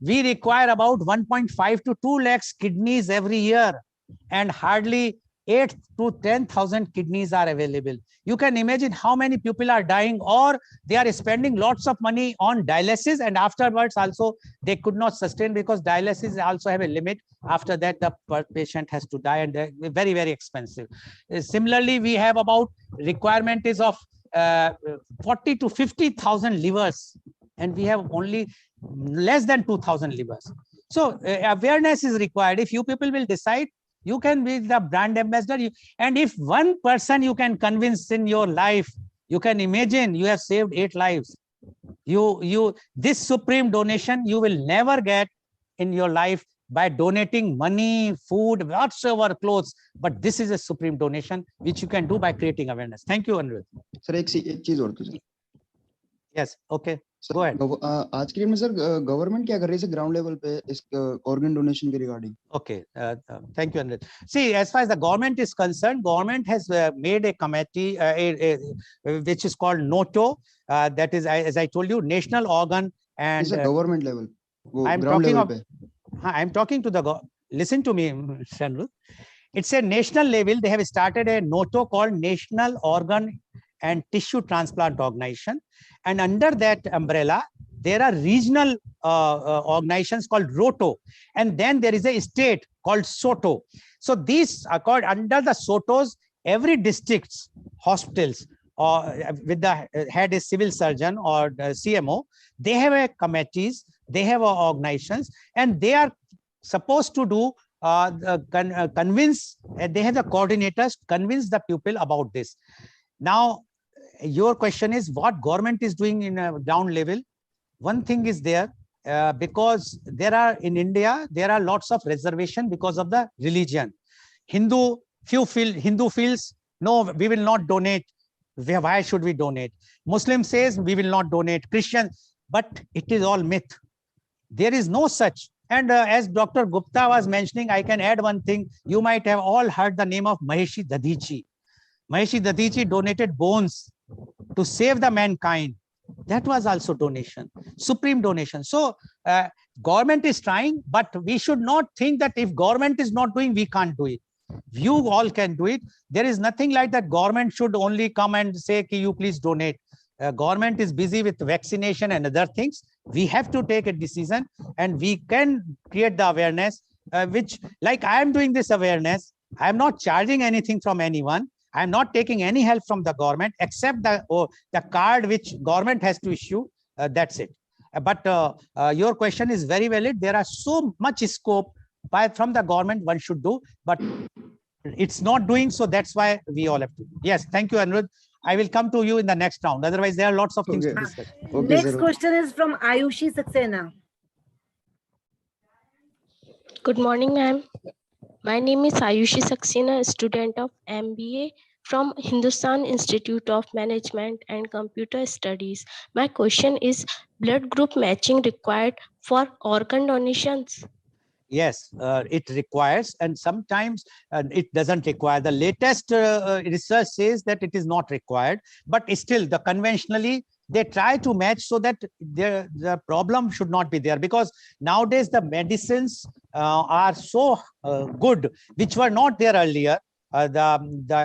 We require about 1.5 to 2 lakhs kidneys every year, and hardly 8 to 10,000 kidneys are available. You can imagine how many people are dying, or they are spending lots of money on dialysis, and afterwards also they could not sustain, because dialysis also have a limit. After that, the patient has to die, and they're very, very expensive. Similarly, we have about requirement is of 40 to 50,000 livers, and we have only less than 2,000 livers. So awareness is required. If you people will decide, you can be the brand ambassador. And if one person you can convince in your life, you can imagine you have saved 8 lives. This supreme donation you will never get in your life by donating money, food, whatsoever, clothes. But this is a supreme donation which you can do by creating awareness. Thank you, Anirudh. Sir, एक चीज और तो sir. Yes, okay. Go ahead. आज के date में sir government क्या कर रही है ग्राउंड लेवल पे इस organ donation के regarding? Okay, thank you, Anirudh. See, as far as the government is concerned, government has made a committee which is called NOTO. That is, as I told you, National Organ and government level. I'm talking to the listen to me, Anirudh. It's a national level. They have started a NOTO called National Organ and Tissue Transplant Organization, and under that umbrella there are regional organizations called ROTO, and then there is a state called SOTO. So these are called under the SOTOs. Every district's hospitals with the head is civil surgeon or CMO, they have a committees, they have organizations, and they are supposed to do convince. They have the coordinators convince the people about this. Now, your question is what government is doing in a down level. One thing is there, because there are in India, there are lots of reservation because of the religion. Hindu feels, no, we will not donate. Why should we donate? Muslim says we will not donate. Christian, but it is all myth. There is no such. And as Dr. Gupta was mentioning, I can add one thing. You might have all heard the name of Maheshi Dadichi. Maheshi Dadichi donated bones to save the mankind. That was also donation, supreme donation. So government is trying, but we should not think that if government is not doing, we can't do it. You all can do it. There is nothing like that. Government should only come and say, "Ki you please donate." Government is busy with vaccination and other things. We have to take a decision, and we can create the awareness, which, like I am doing this awareness. I am not charging anything from anyone. I am not taking any help from the government except the card which government has to issue. That's it. But your question is very valid. There are so much scope from the government one should do, but it's not doing so. That's why we all have to. Yes, thank you, Anirudh. I will come to you in the next round. Otherwise, there are lots of things to discuss. Next question is from Ayushi Saxena. Good morning, ma'am. My name is Ayushi Saxena, a student of MBA from Hindustan Institute of Management and Computer Studies. My question is, blood group matching required for organ donations? Yes, it requires, and sometimes it doesn't require. The latest research says that it is not required, but still the conventionally they try to match so that the problem should not be there, because nowadays the medicines are so good, which were not there earlier. The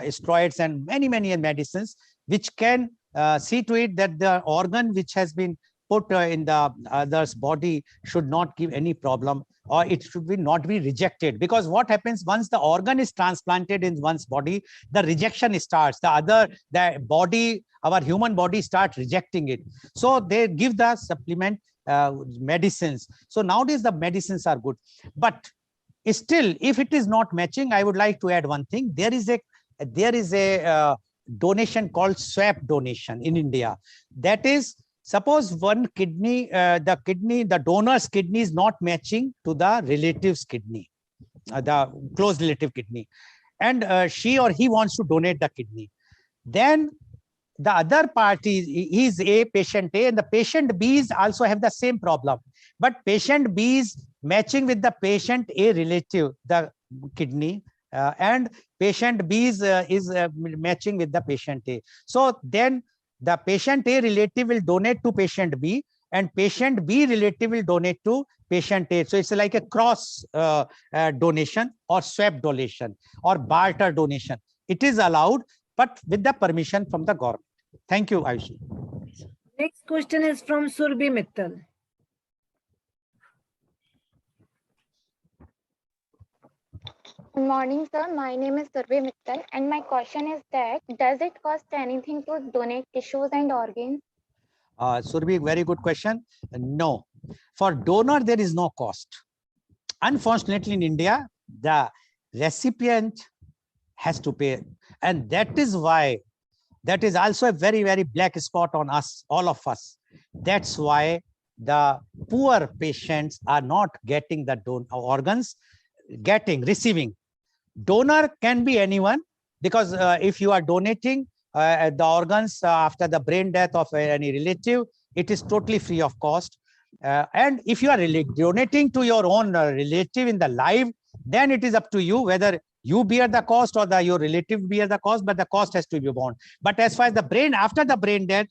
steroids and many medicines which can see to it that the organ which has been put in the other's body should not give any problem, or it should not be rejected. Because what happens once the organ is transplanted in one's body, the rejection starts. The body, our human body, starts rejecting it. So they give the supplement medicines. So nowadays the medicines are good, but still, if it is not matching, I would like to add one thing. There is a donation called swap donation in India. That is, suppose one kidney, the donor's kidney is not matching to the relative's kidney, the close relative kidney, and she or he wants to donate the kidney. Then the other party is a patient A, and the patient B also have the same problem. But patient B is matching with the patient A relative, the kidney, and patient B is matching with the patient A. So then the patient A relative will donate to patient B, and patient B relative will donate to patient A. So it's like a cross donation or swap donation or barter donation. It is allowed, but with the permission from the government. Thank you, Ayushi. Next question is from Surbhi Mittal. Good morning, sir. My name is Surbhi Mittal, and my question is that does it cost anything to donate tissues and organs? Surbhi, very good question. No, for donor there is no cost. Unfortunately, in India, the recipient has to pay, and that is why. That is also a very black spot on us, all of us. That's why the poor patients are not getting the organs, receiving. Donor can be anyone, because if you are donating the organs after the brain death of any relative, it is totally free of cost. And if you are donating to your own relative in the life, then it is up to you whether you bear the cost or your relative bear the cost, but the cost has to be borne. But as far as the brain, after the brain death,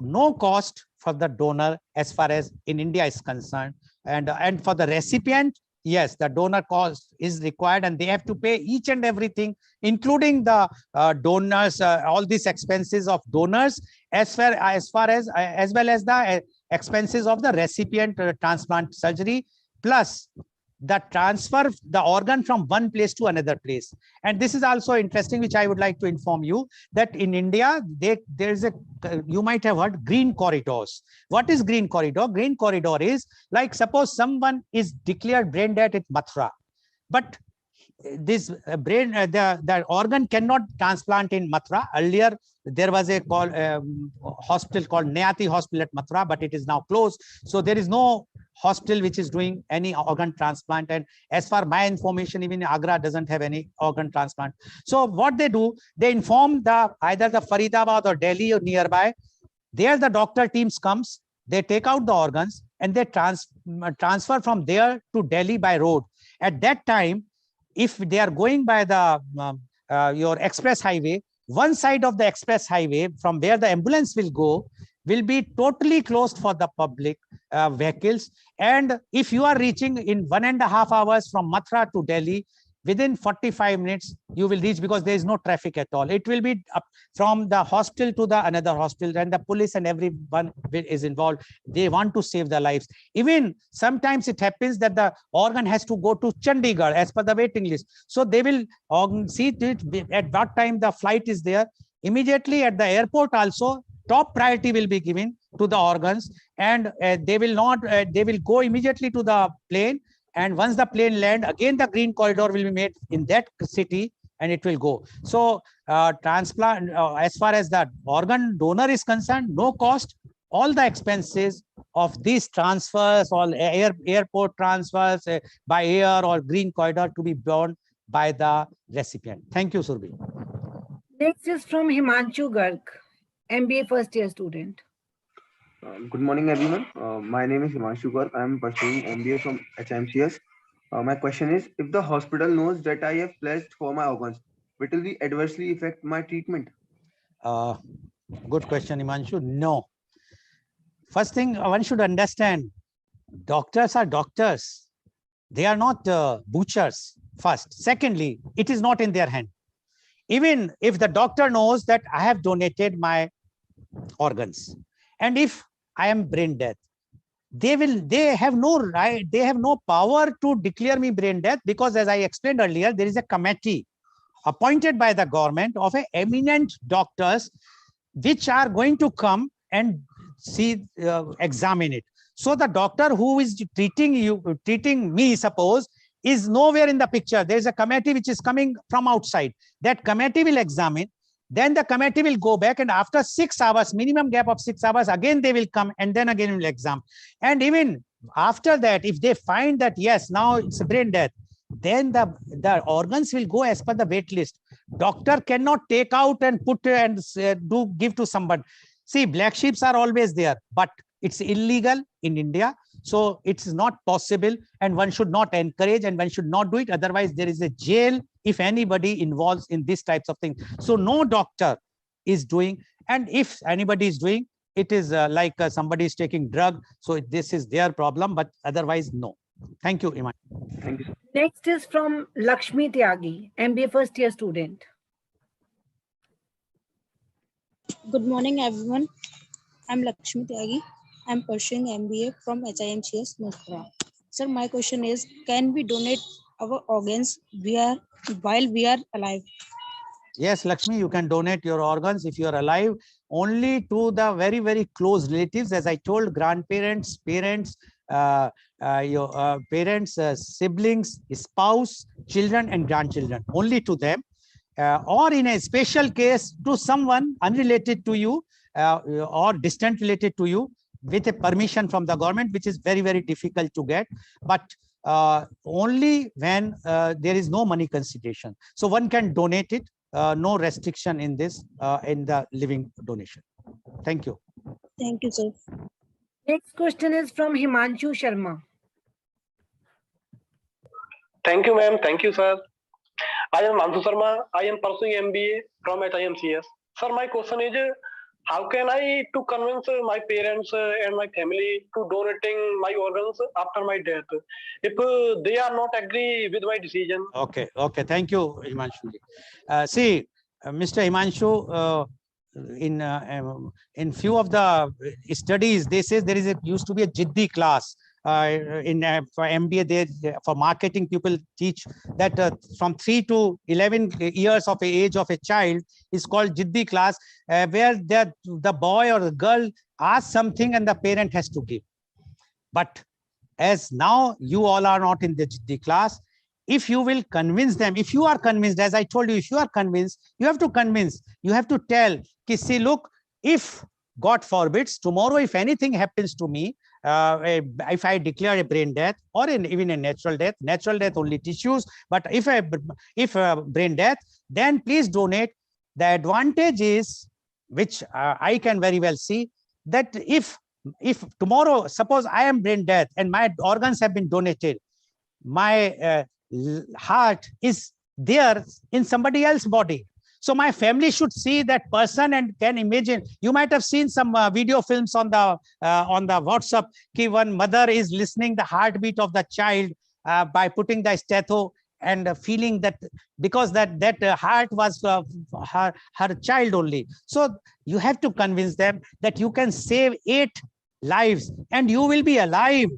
no cost for the donor as far as in India is concerned. And for the recipient, yes, the donor cost is required, and they have to pay each and everything, including the donors, all these expenses of donors, as well as the expenses of the recipient transplant surgery, plus the transfer the organ from one place to another place. And this is also interesting, which I would like to inform you, that in India there is you might have heard green corridors. What is green corridor? Green corridor is like, suppose someone is declared brain dead at Mathura, but this brain, the organ cannot transplant in Mathura. Earlier, there was a hospital called Nayati Hospital at Mathura, but it is now closed. So there is no hospital which is doing any organ transplant. And as far my information, even Agra doesn't have any organ transplant. So what they do, they inform either the Faridabad or Delhi or nearby. There the doctor teams comes, they take out the organs and they transfer from there to Delhi by road. At that time, if they are going by the your express highway, one side of the express highway from where the ambulance will go will be totally closed for the public vehicles. And if you are reaching in 1.5 hours from Mathura to Delhi, within 45 minutes, you will reach, because there is no traffic at all. It will be up from the hospital to the another hospital, and the police and everyone is involved. They want to save the lives. Even sometimes it happens that the organ has to go to Chandigarh as per the waiting list. So they will see to it at what time the flight is there. Immediately at the airport also, top priority will be given to the organs, and they will go immediately to the plane. And once the plane land, again the green corridor will be made in that city and it will go. So transplant, as far as the organ donor is concerned, no cost. All the expenses of these transfers, all airport transfers by air or green corridor, to be borne by the recipient. Thank you, Surbi. Next is from Himanshu Garg, MBA first year student. Good morning, everyone. My name is Himanshu Garg. I am pursuing MBA from HMCS. My question is, if the hospital knows that I have pledged for my organs, it will be adversely affect my treatment? Good question, Himanshu. No. First thing, one should understand, doctors are doctors. They are not butchers, first. Secondly, it is not in their hand. Even if the doctor knows that I have donated my organs, and if I am brain dead, they have no right, they have no power to declare me brain dead, because as I explained earlier, there is a committee appointed by the government of eminent doctors which are going to come and see, examine it. So the doctor who is treating me, suppose, is nowhere in the picture. There is a committee which is coming from outside. That committee will examine. Then the committee will go back, and after 6 hours, minimum gap of 6 hours, again they will come and then again will examine. And even after that, if they find that yes, now it's a brain death, then the organs will go as per the wait list. Doctor cannot take out and put and give to somebody. See, black sheeps are always there, but it's illegal in India. So it's not possible, and one should not encourage, and one should not do it. Otherwise, there is a jail if anybody involves in these types of things. So no doctor is doing, and if anybody is doing, it is like somebody is taking drug. So this is their problem, but otherwise, no. Thank you, Iman. Thank you. Next is from Lakshmi Tyagi, MBA first year student. Good morning, everyone. I'm Lakshmi Tyagi. I'm pursuing MBA from HIMCS, Mathura. Sir, my question is, can we donate our organs while we are alive? Yes, Lakshmi, you can donate your organs if you are alive, only to the very, very close relatives. As I told, grandparents, parents, your parents, siblings, spouse, children, and grandchildren, only to them. Or in a special case, to someone unrelated to you or distant related to you, with a permission from the government, which is very, very difficult to get, but only when there is no money consideration. So one can donate it, no restriction in this, in the living donation. Thank you. Thank you, sir. Next question is from Himanshu Sharma. Thank you, ma'am. Thank you, sir. I am Himanshu Sharma. I am pursuing MBA from HIMCS. Sir, my question is, how can I to convince my parents and my family to donating my organs after my death if they are not agree with my decision? Okay, okay. Thank you, Himanshu. See, Mr. Himanshu, in few of the studies, they say there is used to be a Jiddi class. For MBA, for marketing, people teach that from 3 to 11 years of age of a child is called Jiddi class, where the boy or the girl asks something and the parent has to give. But as now you all are not in the Jiddi class, if you will convince them, if you are convinced, as I told you, if you are convinced, you have to convince, you have to tell, see, look, if God forbids, tomorrow, if anything happens to me, if I declare a brain death or even a natural death only tissues, but if a brain death, then please donate. The advantage is, which I can very well see, that if tomorrow, suppose I am brain death and my organs have been donated, my heart is there in somebody else's body. So my family should see that person and can imagine. You might have seen some video films on the WhatsApp. One mother is listening the heartbeat of the child by putting the stethoscope and feeling that, because that heart was her child only. So you have to convince them that you can save 8 lives and you will be alive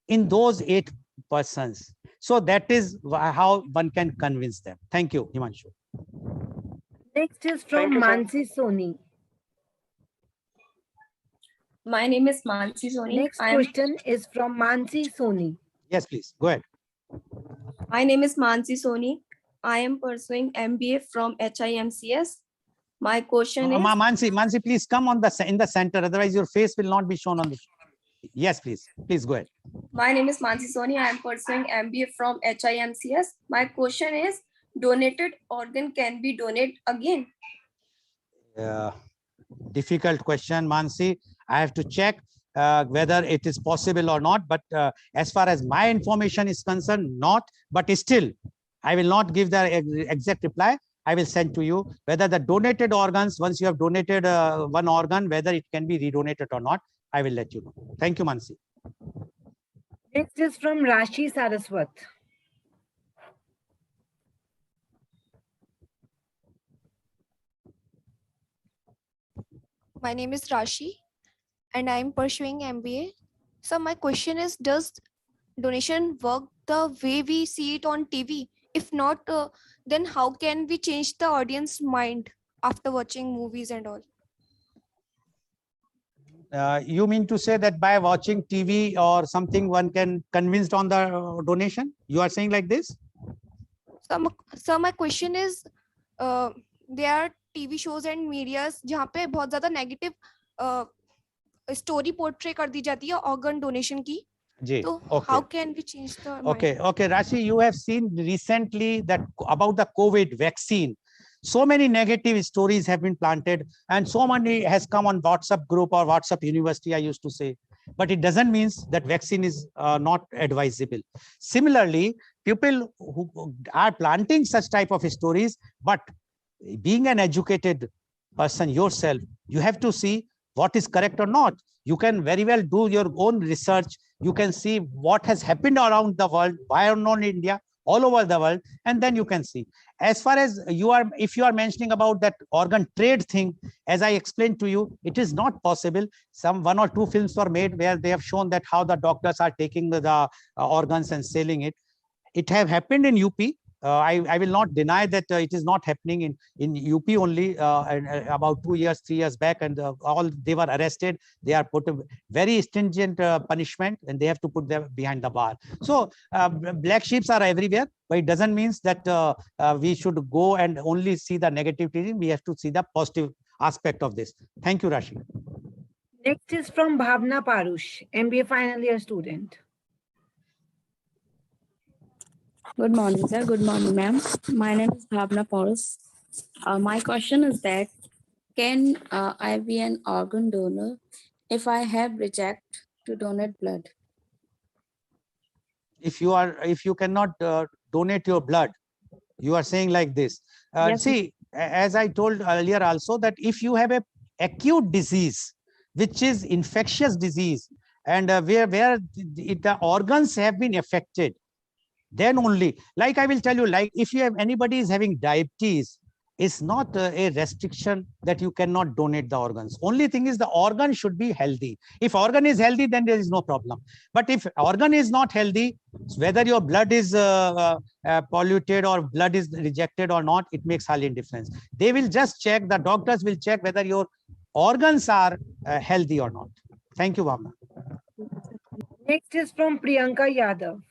in those 8 persons. So that is how one can convince them. Thank you, Himanshu. Next is from Mansi Soni. My name is Mansi Soni. Next question is from Mansi Soni. Yes, please, go ahead. My name is Mansi Soni. I am pursuing MBA from HIMCS. My question is... Mansi, please come on in the center, otherwise your face will not be shown on the... Yes, please go ahead. My name is Mansi Soni. I am pursuing MBA from HIMCS. My question is, donated organ can be donated again? Difficult question, Mansi. I have to check whether it is possible or not. But as far as my information is concerned, not. But still, I will not give the exact reply. I will send to you whether the donated organs, once you have donated one organ, whether it can be redonated or not. I will let you know. Thank you, Mansi. Next is from Rashi Saraswat. My name is Rashi and I am pursuing MBA. So my question is, does donation work the way we see it on TV? If not, then how can we change the audience mind after watching movies and all? You mean to say that by watching TV or something, one can convinced on the donation? You are saying like this? So my question is, there are TV shows and medias जहाँ पे बहुत ज़्यादा negative story portray कर दी जाती है organ donation की. So how can we change the mind? Okay, Rashi, you have seen recently that about the COVID vaccine. So many negative stories have been planted and so many has come on WhatsApp group or WhatsApp university, I used to say. But it doesn't mean that vaccine is not advisable. Similarly, people who are planting such type of stories, but being an educated person yourself, you have to see what is correct or not. You can very well do your own research. You can see what has happened around the world, why not in India, all over the world, and then you can see. As far as if you are mentioning about that organ trade thing, as I explained to you, it is not possible. Some 1 or 2 films were made where they have shown that how the doctors are taking the organs and selling it. It have happened in UP. I will not deny that it is not happening in UP only. About 2 years, 3 years back, and all they were arrested. They are put a very stringent punishment, and they have to put them behind the bar. So black sheeps are everywhere, but it doesn't mean that we should go and only see the negative thing. We have to see the positive aspect of this. Thank you, Rashi. Next is from Bhavna Parush, MBA final year student. Good morning, sir. Good morning, ma'am. My name is Bhavna Parush. My question is that, can I be an organ donor if I have reject to donate blood? If you cannot donate your blood, you are saying like this. Yes, see, as I told earlier also, that if you have a acute disease, which is infectious disease, and where the organs have been affected, then only, like I will tell you, like if you have anybody is having diabetes, it's not a restriction that you cannot donate the organs. Only thing is the organ should be healthy. If organ is healthy, then there is no problem. But if organ is not healthy, whether your blood is polluted or blood is rejected or not, it makes hardly difference. They will just check, the doctors will check whether your organs are healthy or not. Thank you, Bhavna. Next is from Priyanka Yadav.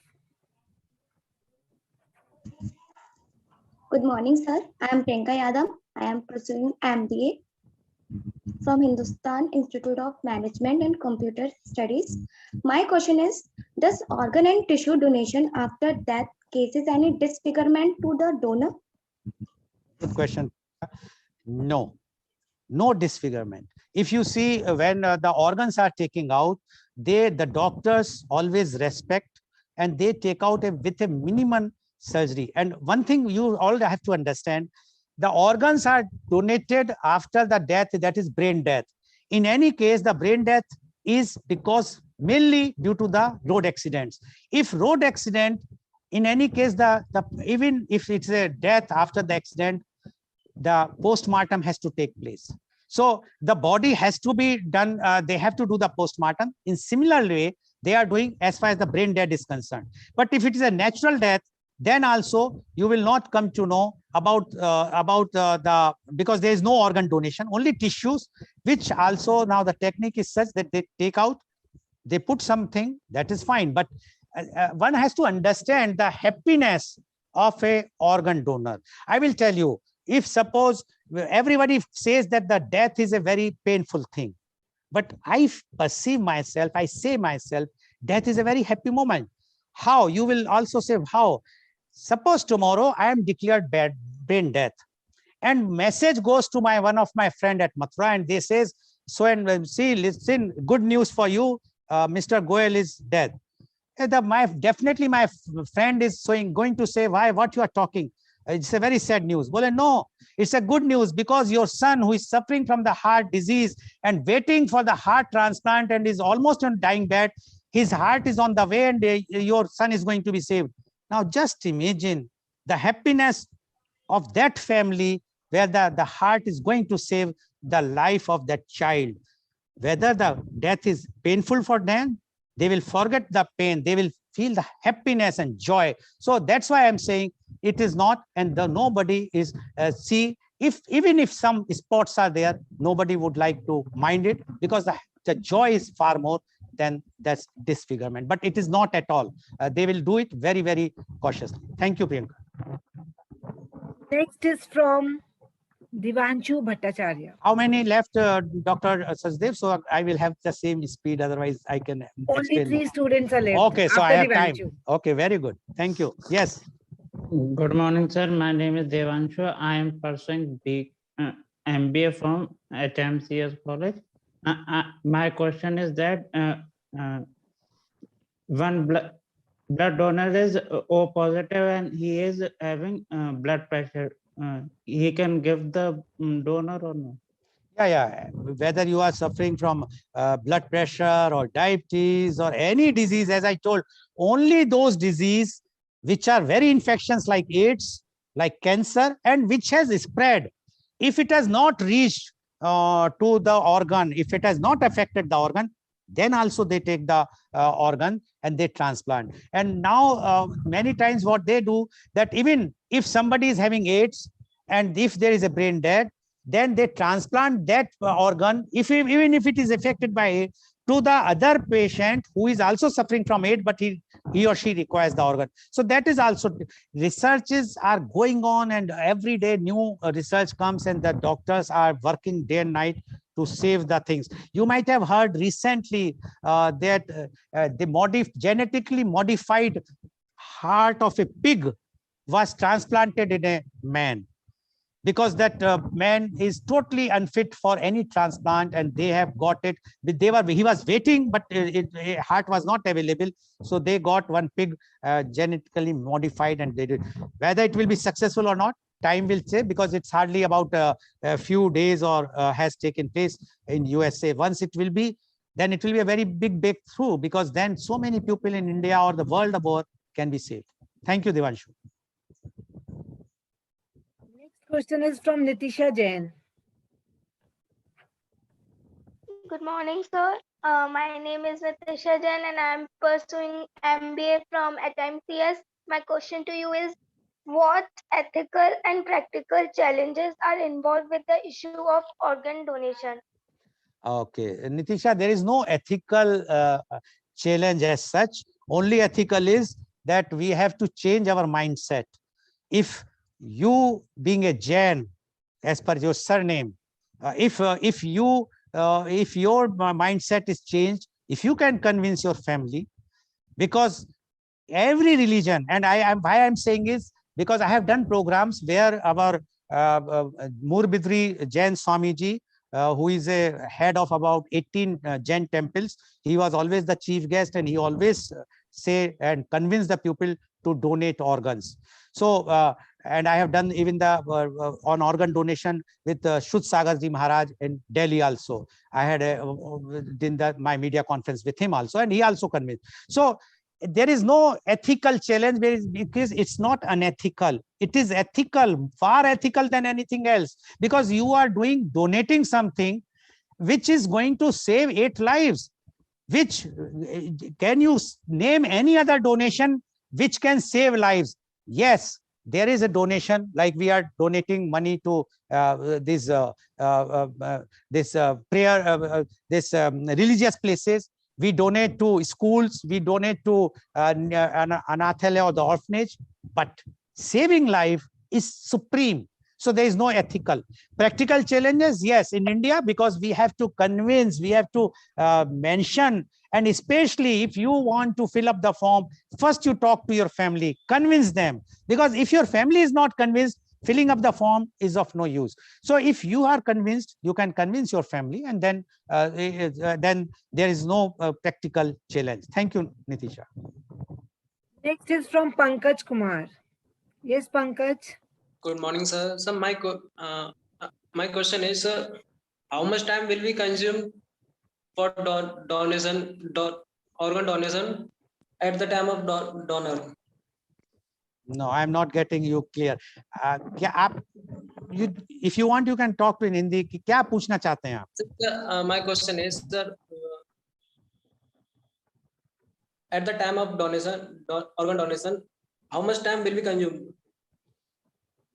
Good morning, sir. I am Priyanka Yadav. I am pursuing MBA from Hindustan Institute of Management and Computer Studies. My question is, does organ and tissue donation after death causes any disfigurement to the donor? Good question. No, no disfigurement. If you see when the organs are taken out, the doctors always respect and they take out with a minimum surgery. And one thing you all have to understand, the organs are donated after the death, that is brain death. In any case, the brain death is because mainly due to the road accidents. If road accident, in any case, even if it's a death after the accident, the post-mortem has to take place. So the body has to be done, they have to do the post-mortem. In similar way, they are doing as far as the brain death is concerned. But if it is a natural death, then also you will not come to know about because there is no organ donation, only tissues, which also now the technique is such that they take out, they put something, that is fine. But one has to understand the happiness of a organ donor. I will tell you, if suppose everybody says that the death is a very painful thing, but I perceive myself, I say myself, death is a very happy moment. How? You will also say how? Suppose tomorrow I am declared brain death, and message goes to one of my friend at Mathura, and they says, so and see, listen, good news for you, Mr. Goel is dead. Definitely my friend is going to say, why, what you are talking? It's a very sad news. Well, no, it's a good news, because your son, who is suffering from the heart disease and waiting for the heart transplant and is almost on dying bed, his heart is on the way, and your son is going to be saved. Now just imagine the happiness of that family, where the heart is going to save the life of that child. Whether the death is painful for them, they will forget the pain, they will feel the happiness and joy. So that's why I'm saying it is not, and nobody is even if some spots are there, nobody would like to mind it, because the joy is far more than that's disfigurement. But it is not at all. They will do it very, very cautiously. Thank you, Priyanka. Next is from Divanshu Bhattacharya. How many left, Dr. Sachdev? So I will have the same speed, otherwise I can Only explain 3 more. students are left. Okay, so I have time. Divanshu. Okay, very good. Thank you. Yes. Good morning, sir. My name is Devanshu. I am pursuing MBA from HMCS College. My question is that one blood donor is O positive and he is having blood pressure. He can give the donor or no? Yeah. Whether you are suffering from blood pressure or diabetes or any disease, as I told, only those diseases which are very infections like AIDS, like cancer, and which has spread. If it has not reached to the organ, if it has not affected the organ, then also they take the organ and they transplant. And now many times what they do, that even if somebody is having AIDS and if there is a brain death, then they transplant that organ, even if it is affected by AIDS, to the other patient who is also suffering from AIDS, but he or she requires the organ. So that is also, researches are going on, and every day new research comes, and the doctors are working day and night to save the things. You might have heard recently that the genetically modified heart of a pig was transplanted in a man, because that man is totally unfit for any transplant, and they have got it. He was waiting, but heart was not available. So they got one pig genetically modified, and they did. Whether it will be successful or not, time will say, because it's hardly about a few days or has taken place in USA. Once it will be, then it will be a very big breakthrough, because then so many people in India or the world over can be saved. Thank you, Devanshu. Question is from Nitisha Jain. Good morning, sir. My name is Nitisha Jain and I am pursuing MBA from HMCS. My question to you is, what ethical and practical challenges are involved with the issue of organ donation? Okay, Nitisha, there is no ethical challenge as such. Only ethical is that we have to change our mindset. If you being a Jain, as per your surname, if your mindset is changed, if you can convince your family, because every religion, and why I'm saying is because I have done programs where our Murbidri Jain Swamiji, who is a head of about 18 Jain temples, he was always the chief guest, and he always say and convince the people to donate organs. So and I have done even the on organ donation with Shud Sagar Ji Maharaj in Delhi also. I had my media conference with him also, and he also convinced. So there is no ethical challenge because it's not unethical. It is ethical, far ethical than anything else, because you are donating something which is going to save 8 lives. Which can you name any other donation which can save lives? Yes, there is a donation, like we are donating money to this religious places. We donate to schools, we donate to Anathalaya or the orphanage, but saving life is supreme. So there is no ethical. Practical challenges, yes, in India, because we have to convince, we have to mention, and especially if you want to fill up the form, first you talk to your family, convince them, because if your family is not convinced, filling up the form is of no use. So if you are convinced, you can convince your family, and then there is no practical challenge. Thank you, Nitisha. Next is from Pankaj Kumar. Yes, Pankaj. Good morning, sir. So my question is, how much time will we consume for organ donation at the time of donor? No, I'm not getting you clear. If you want, you can talk to in Hindi. क्या पूछना चाहते हैं आप? My question is, sir, at the time of organ donation, how much time will we consume?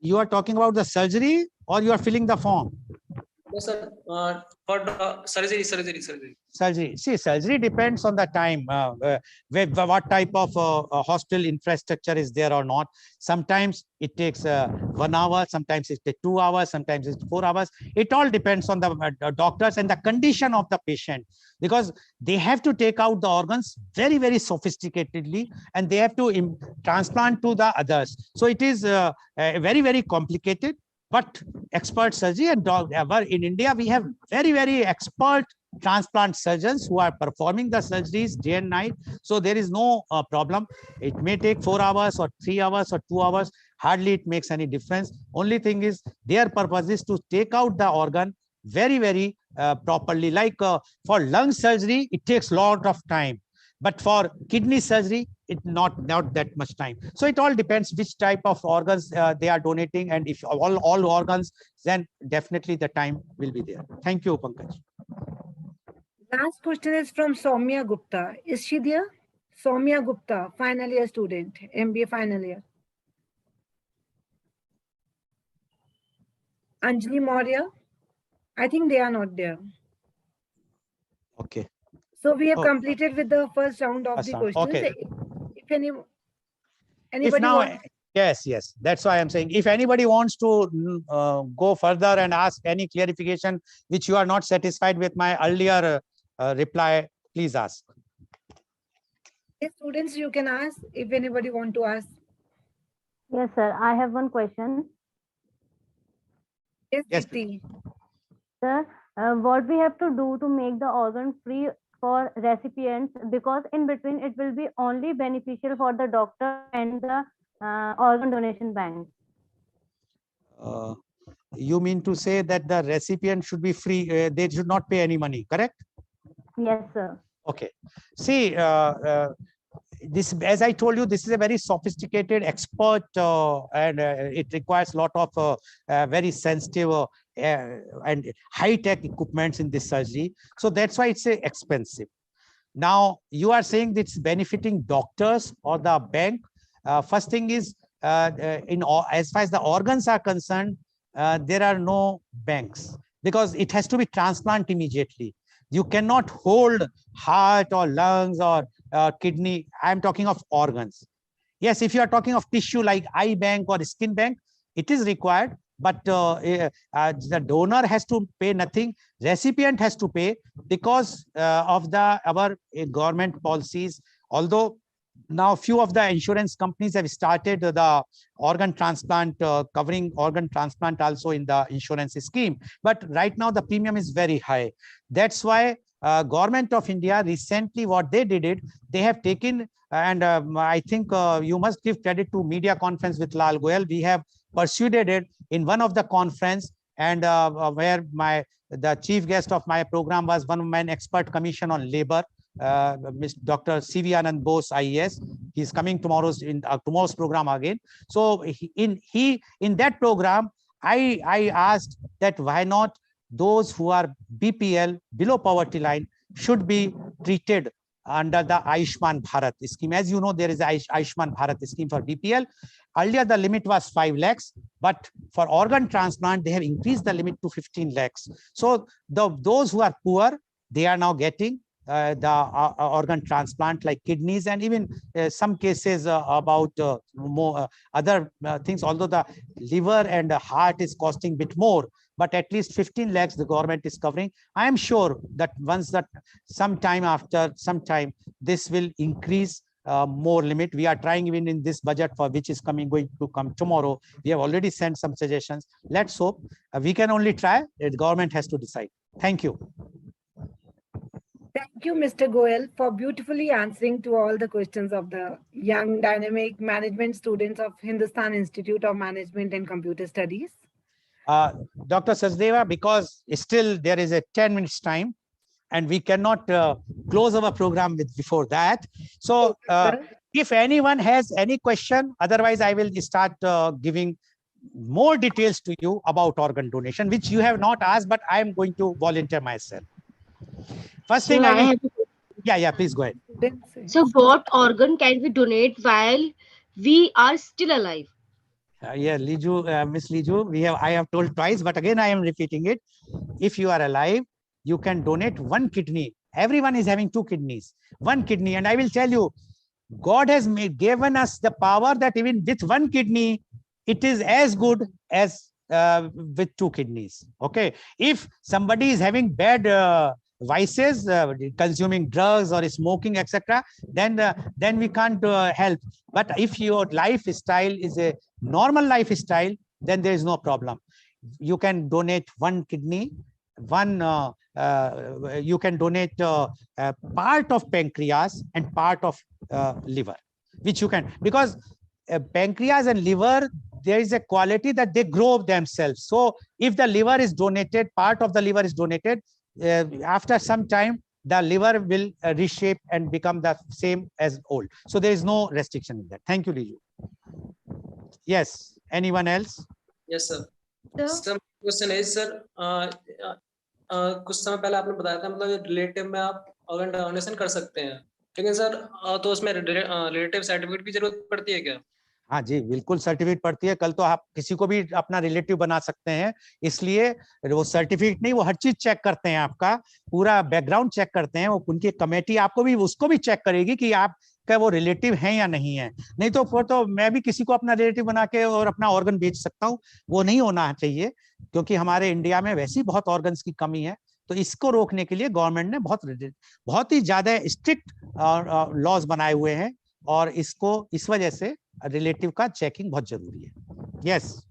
You are talking about the surgery, or you are filling the form? Yes, sir. For surgery. Surgery. See, surgery depends on the time, what type of hospital infrastructure is there or not. Sometimes it takes 1 hour, sometimes it takes 2 hours, sometimes it's 4 hours. It all depends on the doctors and the condition of the patient, because they have to take out the organs very, very sophisticatedly, and they have to transplant to the others. So it is very, very complicated. But expert surgery, and in India, we have very, very expert transplant surgeons who are performing the surgeries day and night. So there is no problem. It may take 4 hours or 3 hours or 2 hours. Hardly it makes any difference. Only thing is their purpose is to take out the organ very, very properly. Like for lung surgery, it takes a lot of time. But for kidney surgery, it's not that much time. So it all depends which type of organs they are donating, and if all organs, then definitely the time will be there. Thank you, Pankaj. Last question is from Soumya Gupta. Is she there? Soumya Gupta, final year student, MBA final year. Anjali Maurya, I think they are not there. Okay. So we have completed with the first round of the questions. Okay. If anybody wants... Yes. That's why I'm saying, if anybody wants to go further and ask any clarification which you are not satisfied with my earlier reply, please ask. Yes, students, you can ask if anybody want to ask. Yes, sir. I have one question. Yes. Sir, what we have to do to make the organ free for recipients, because in between it will be only beneficial for the doctor and the organ donation bank. You mean to say that the recipient should be free, they should not pay any money, correct? Yes, sir. Okay. See, this, as I told you, this is a very sophisticated expert, and it requires a lot of very sensitive and high-tech equipments in this surgery. So that's why it's expensive. Now, you are saying that it's benefiting doctors or the bank. First thing is, as far as the organs are concerned, there are no banks, because it has to be transplant immediately. You cannot hold heart or lungs or kidney. I'm talking of organs. Yes, if you are talking of tissue like eye bank or skin bank, It is required, but the donor has to pay nothing. Recipient has to pay because of our government policies. Although now few of the insurance companies have started the organ transplant, covering organ transplant also in the insurance scheme. But right now the premium is very high. That's why Government of India recently, what they did, they have taken, and I think you must give credit to media conference with Lal Goel. We have pursued it in one of the conference, and where the chief guest of my program was one man expert commission on labor, Dr. C.V. Anand Bose, IAS. He's coming tomorrow's program again. So in that program, I asked that why not those who are BPL, below poverty line, should be treated under the Ayushman Bharat scheme. As you know, there is a Ayushman Bharat scheme for BPL. Earlier, the limit was 5 lakhs, but for organ transplant, they have increased the limit to 15 lakhs. So those who are poor, they are now getting the organ transplant like kidneys, and even some cases about more other things, although the liver and the heart is costing a bit more, but at least 15 lakhs the government is covering. I am sure that once after some time, this will increase more limit. We are trying even in this budget for which is going to come tomorrow. We have already sent some suggestions. Let's hope. We can only try. The government has to decide. Thank you. Thank you, Mr. Goel, for beautifully answering to all the questions of the young, dynamic management students of Hindustan Institute of Management and Computer Studies. Dr. Sachdeva, because still there is a 10 minutes time, and we cannot close our program before that. So if anyone has any question, otherwise I will start giving more details to you about organ donation, which you have not asked, but I am going to volunteer myself. First thing please go ahead. So what organ can we donate while we are still alive? Miss Liju, I have told twice, but again I am repeating it. If you are alive, you can donate 1 kidney. Everyone is having 2 kidneys, 1 kidney, and I will tell you, God has given us the power that even with 1 kidney, it is as good as with 2 kidneys. Okay, if somebody is having bad vices, consuming drugs or smoking, etc., then we can't help. But if your lifestyle is a normal lifestyle, then there is no problem. You can donate 1 kidney, you can donate part of pancreas and part of liver, which you can, because pancreas and liver, there is a quality that they grow themselves. So if the liver is donated, part of the liver is donated, after some time, the liver will reshape and become the same as old. So there is no restriction in that. Thank you, Liju. Yes, anyone else? Yes, sir. Sir, question is, sir, कुछ समय पहले आपने बताया था, मतलब relative में आप organ donation कर सकते हैं, लेकिन सर तो उसमें रिलेटिव सर्टिफिकेट की जरूरत पड़ती है क्या? हाँ जी, बिल्कुल सर्टिफिकेट पड़ती है। कल तो आप किसी को भी अपना रिलेटिव बना सकते हैं, इसलिए वो सर्टिफिकेट नहीं, वो हर चीज चेक करते हैं, आपका पूरा बैकग्राउंड चेक करते हैं। वो उनकी कमेटी आपको भी उसको भी चेक करेगी कि आपका वो रिलेटिव है या नहीं है। नहीं तो फिर तो मैं भी किसी को अपना रिलेटिव बना के और अपना ऑर्गन बेच सकता हूँ, वो नहीं होना चाहिए, क्योंकि हमारे इंडिया में वैसे ही बहुत ऑर्गन्स की कमी है। तो इसको रोकने के लिए गवर्नमेंट ने बहुत ही ज्यादा स्ट्रिक्ट लॉज बनाए हुए हैं, और इसको इस वजह से रिलेटिव का चेकिंग बहुत जरूरी है। Yes.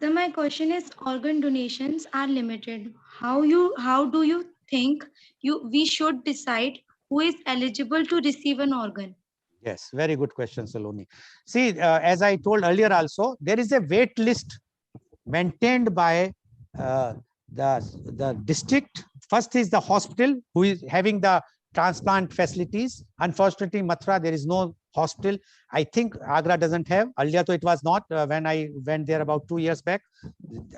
So my question is, organ donations are limited. How do you think we should decide who is eligible to receive an organ? Yes, very good question, Saloni. See, as I told earlier also, there is a wait list maintained by the district. First is the hospital who is having the transplant facilities. Unfortunately, Mathura, there is no hospital. I think Agra doesn't have. Earlier, though it was not. When I went there about 2 years back,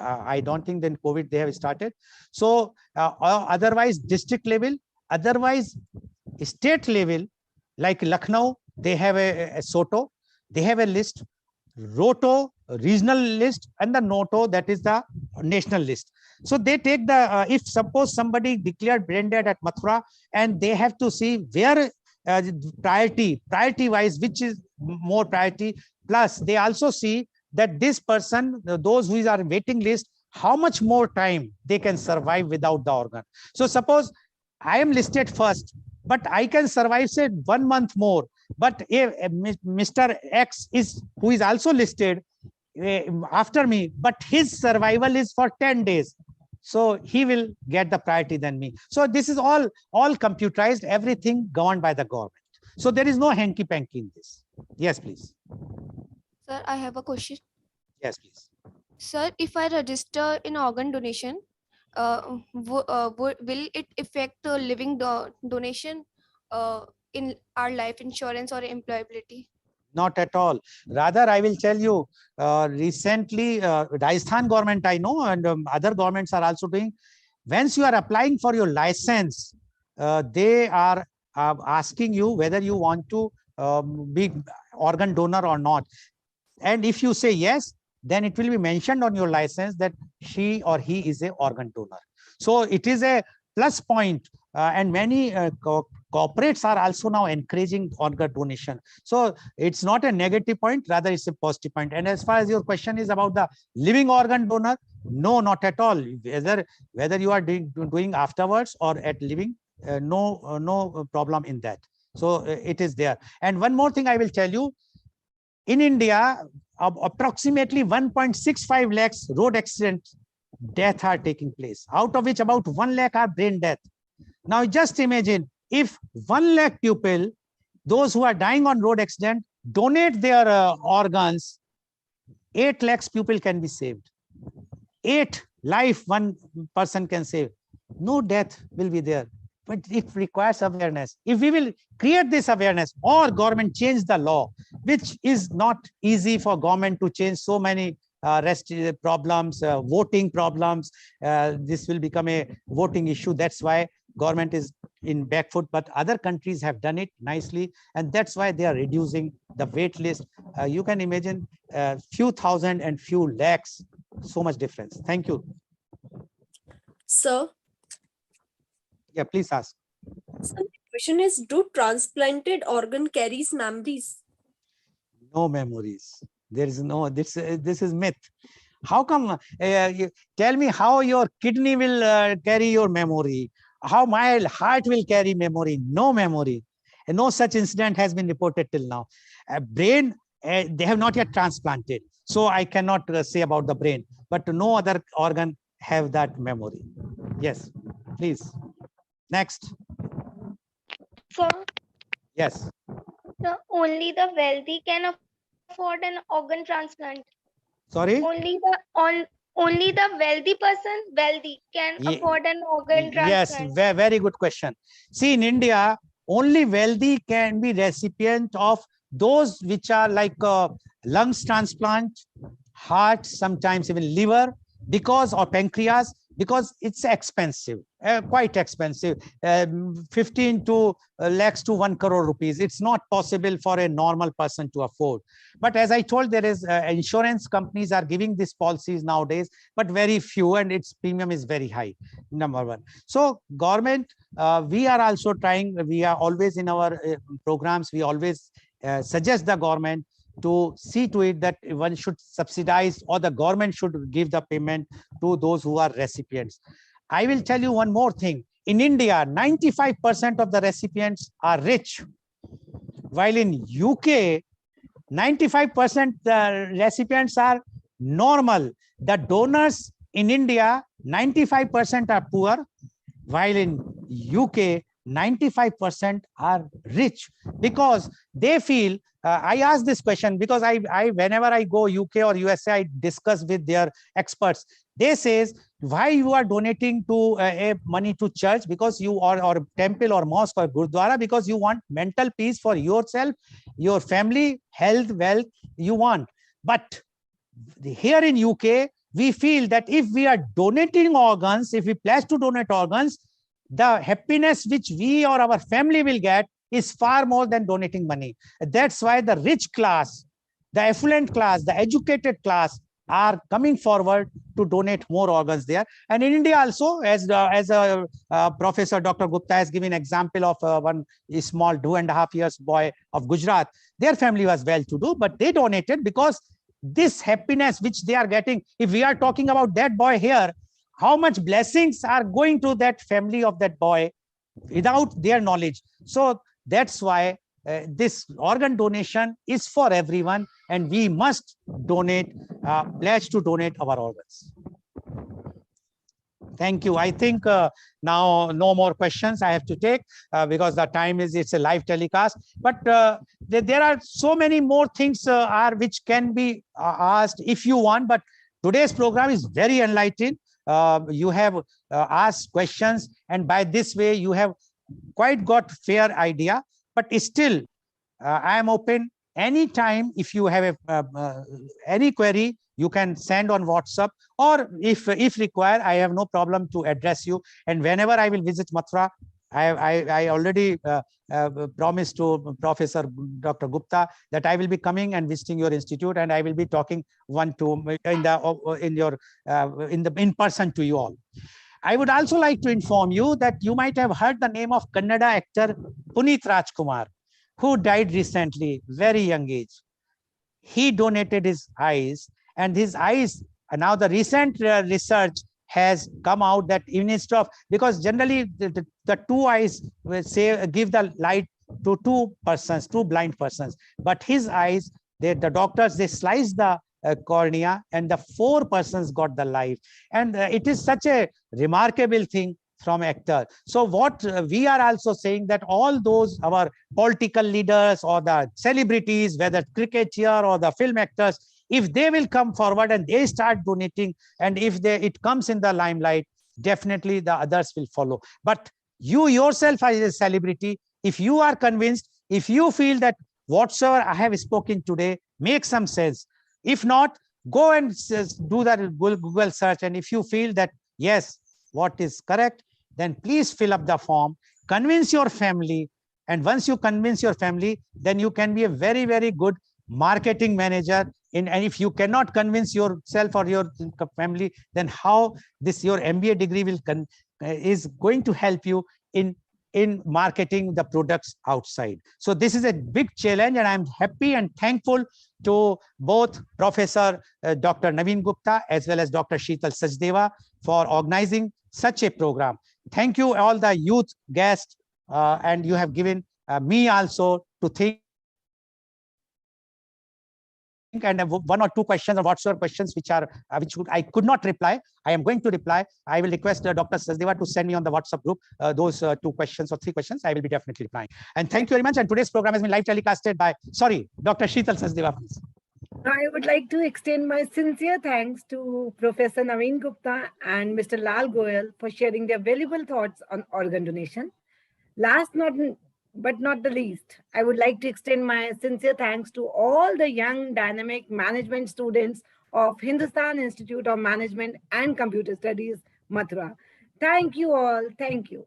I don't think then COVID they have started. So otherwise district level, otherwise state level, like Lucknow, they have a SOTO, they have a list, ROTO, regional list, and the NOTO, that is the national list. So they take the, if suppose somebody declared brain dead at Mathura, and they have to see where priority wise, which is more priority, Plus, they also see that this person, those who are waiting list, how much more time they can survive without the organ. So suppose I am listed first, but I can survive, say, 1 month more. But if Mr. X is, who is also listed after me, but his survival is for 10 days. So he will get the priority than me. So this is all computerized, everything governed by the government. So there is no hanky-panky in this. Yes, please. Sir, I have a question. Yes, please. Sir, if I register in organ donation, will it affect the living donation in our life insurance or employability? Not at all. Rather, I will tell you, recently, Rajasthan government, I know, and other governments are also doing. Once you are applying for your license, they are asking you whether you want to be organ donor or not. And if you say yes, then it will be mentioned on your license that she or he is an organ donor. So it is a plus point, and many corporates are also now encouraging organ donation. So it's not a negative point, rather it's a positive point. And as far as your question is about the living organ donor, no, not at all. Whether you are doing afterwards or at living, no problem in that. So it is there. And one more thing I will tell you, in India, approximately 1.65 lakhs road accident death are taking place, out of which about 1 lakh are brain death. Now just imagine if 1 lakh people, those who are dying on road accident, donate their organs, 8 lakhs people can be saved. 8 life one person can save. No death will be there, but it requires awareness. If we will create this awareness, or government change the law, which is not easy for government to change so many rest problems, voting problems, this will become a voting issue. That's why government is in back foot, but other countries have done it nicely, and that's why they are reducing the wait list. You can imagine few thousand and few lakhs, so much difference. Thank you. Sir, yeah, please ask. so the question is, do transplanted organ carries memories? No memories. There is no, this is myth. How come, tell me how your kidney will carry your memory, how my heart will carry memory? No memory. And no such incident has been reported till now. Brain, they have not yet transplanted, so I cannot say about the brain, but no other organ have that memory. Yes, please. Next. Sir, yes. so only the wealthy can afford an organ transplant. Sorry? Only the wealthy can afford an organ transplant. Yes, very good question. See, in India, only wealthy can be recipient of those which are like lungs transplant, heart, sometimes even liver, because, or pancreas, because it's expensive, quite expensive, 15 to lakhs to 1 crore rupees. It's not possible for a normal person to afford. But as I told, there is insurance companies are giving these policies nowadays, but very few, and its premium is very high, number one. So government, we are also trying, we are always in our programs, we always suggest the government to see to it that one should subsidize, or the government should give the payment to those who are recipients. I will tell you one more thing. In India, 95% of the recipients are rich, while in UK, 95% the recipients are normal. The donors in India, 95% are poor, while in UK, 95% are rich, because they feel, I ask this question because I whenever I go UK or USA, I discuss with their experts. They says, why you are donating to money to church? Because you are, or temple or mosque or gurdwara, because you want mental peace for yourself, your family, health, wealth you want. But here in UK, we feel that if we are donating organs, if we pledge to donate organs, the happiness which we or our family will get is far more than donating money. That's why the rich class, the affluent class, the educated class, are coming forward to donate more organs there. And in India also, as Professor Dr. Gupta has given example of one small 2.5 years boy of Gujarat, their family was well-to-do, but they donated because this happiness which they are getting, if we are talking about that boy here, how much blessings are going to that family of that boy without their knowledge. So that's why this organ donation is for everyone, and we must donate, pledge to donate our organs. Thank you. I think now no more questions I have to take because the time is, it's a live telecast. But there are so many more things which can be asked if you want. But today's program is very enlightening. You have asked questions, and by this way you have quite got fair idea. But still, I am open anytime. If you have any query, you can send on WhatsApp, or if required, I have no problem to address you. And whenever I will visit Mathura, I already promised to Professor Dr. Gupta that I will be coming and visiting your institute, and I will be talking in person to you all. I would also like to inform you that you might have heard the name of Kannada actor Punit Raj Kumar, who died recently, very young age. He donated his eyes, and his eyes, now the recent research has come out that instead of, because generally the two eyes will say give the light to two blind persons, but his eyes, the doctors, they sliced the cornea, and the 4 persons got the life. And it is such a remarkable thing from actor. So what we are also saying, that all those our political leaders or the celebrities, whether cricketer or the film actors, if they will come forward and they start donating, and if it comes in the limelight, definitely the others will follow. But you yourself as a celebrity, if you are convinced, if you feel that whatsoever I have spoken today makes some sense, if not, go and do that Google search, and if you feel that yes, what is correct, then please fill up the form, convince your family, and once you convince your family, then you can be a very, very good marketing manager. And if you cannot convince yourself or your family, then how this your MBA degree is going to help you in marketing the products outside. So this is a big challenge, and I'm happy and thankful to both Professor Dr. Naveen Gupta as well as Dr. Sheetal Sachdeva for organizing such a program. Thank you all the youth guests, and you have given me also to think, and 1 or 2 questions or whatsoever questions which I could not reply, I am going to reply. I will request Dr. Sachdeva to send me on the WhatsApp group those 2 questions or 3 questions. I will be definitely replying. And thank you very much. And today's program has been live telecasted by, Dr. Sheetal Sachdeva, please. I would like to extend my sincere thanks to Professor Naveen Gupta and Mr. Lal Goel for sharing their valuable thoughts on organ donation. Last but not the least, I would like to extend my sincere thanks to all the young dynamic management students of Hindustan Institute of Management and Computer Studies, Mathura. Thank you all. Thank you.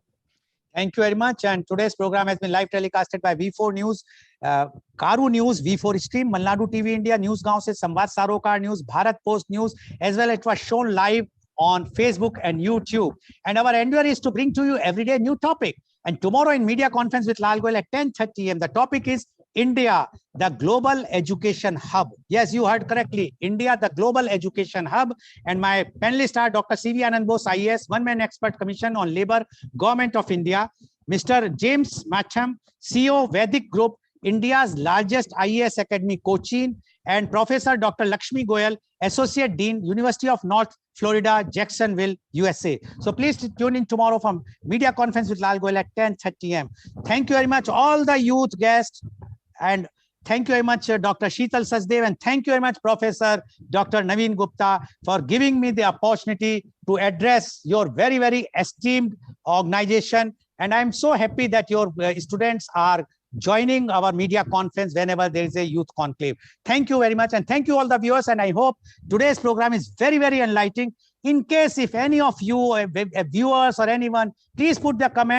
Thank you very much. And today's program has been live telecasted by V4 News, Karu News, V4 Stream, Malnadu TV India, News Gaon se Samvad Sarokar News, Bharat Post News, as well as it was shown live on Facebook and YouTube. And our endeavor is to bring to you every day a new topic. And tomorrow in media conference with Lal Goel at 10:30 a.m. the topic is India, the global education hub. Yes, you heard correctly. India, the global education hub. And my panelists are Dr. C.V. Anand Bose, IAS, one-man expert commission on labor, Government of India, Mr. James Macham, CEO, Vedic Group, India's largest IAS academy, Cochin, and Professor Dr. Lakshmi Goel, Associate Dean, University of North Florida, Jacksonville, USA. So please tune in tomorrow from media conference with Lal Goel at 10:30 a.m. Thank you very much, all the youth guests, and thank you very much, Dr. Sheetal Sachdeva, and thank you very much, Professor Dr. Naveen Gupta, for giving me the opportunity to address your very, very esteemed organization. And I'm so happy that your students are joining our media conference whenever there is a youth conclave. Thank you very much. And thank you all the viewers. And I hope today's program is very, very enlightening. In case if any of you viewers or anyone, please put the comment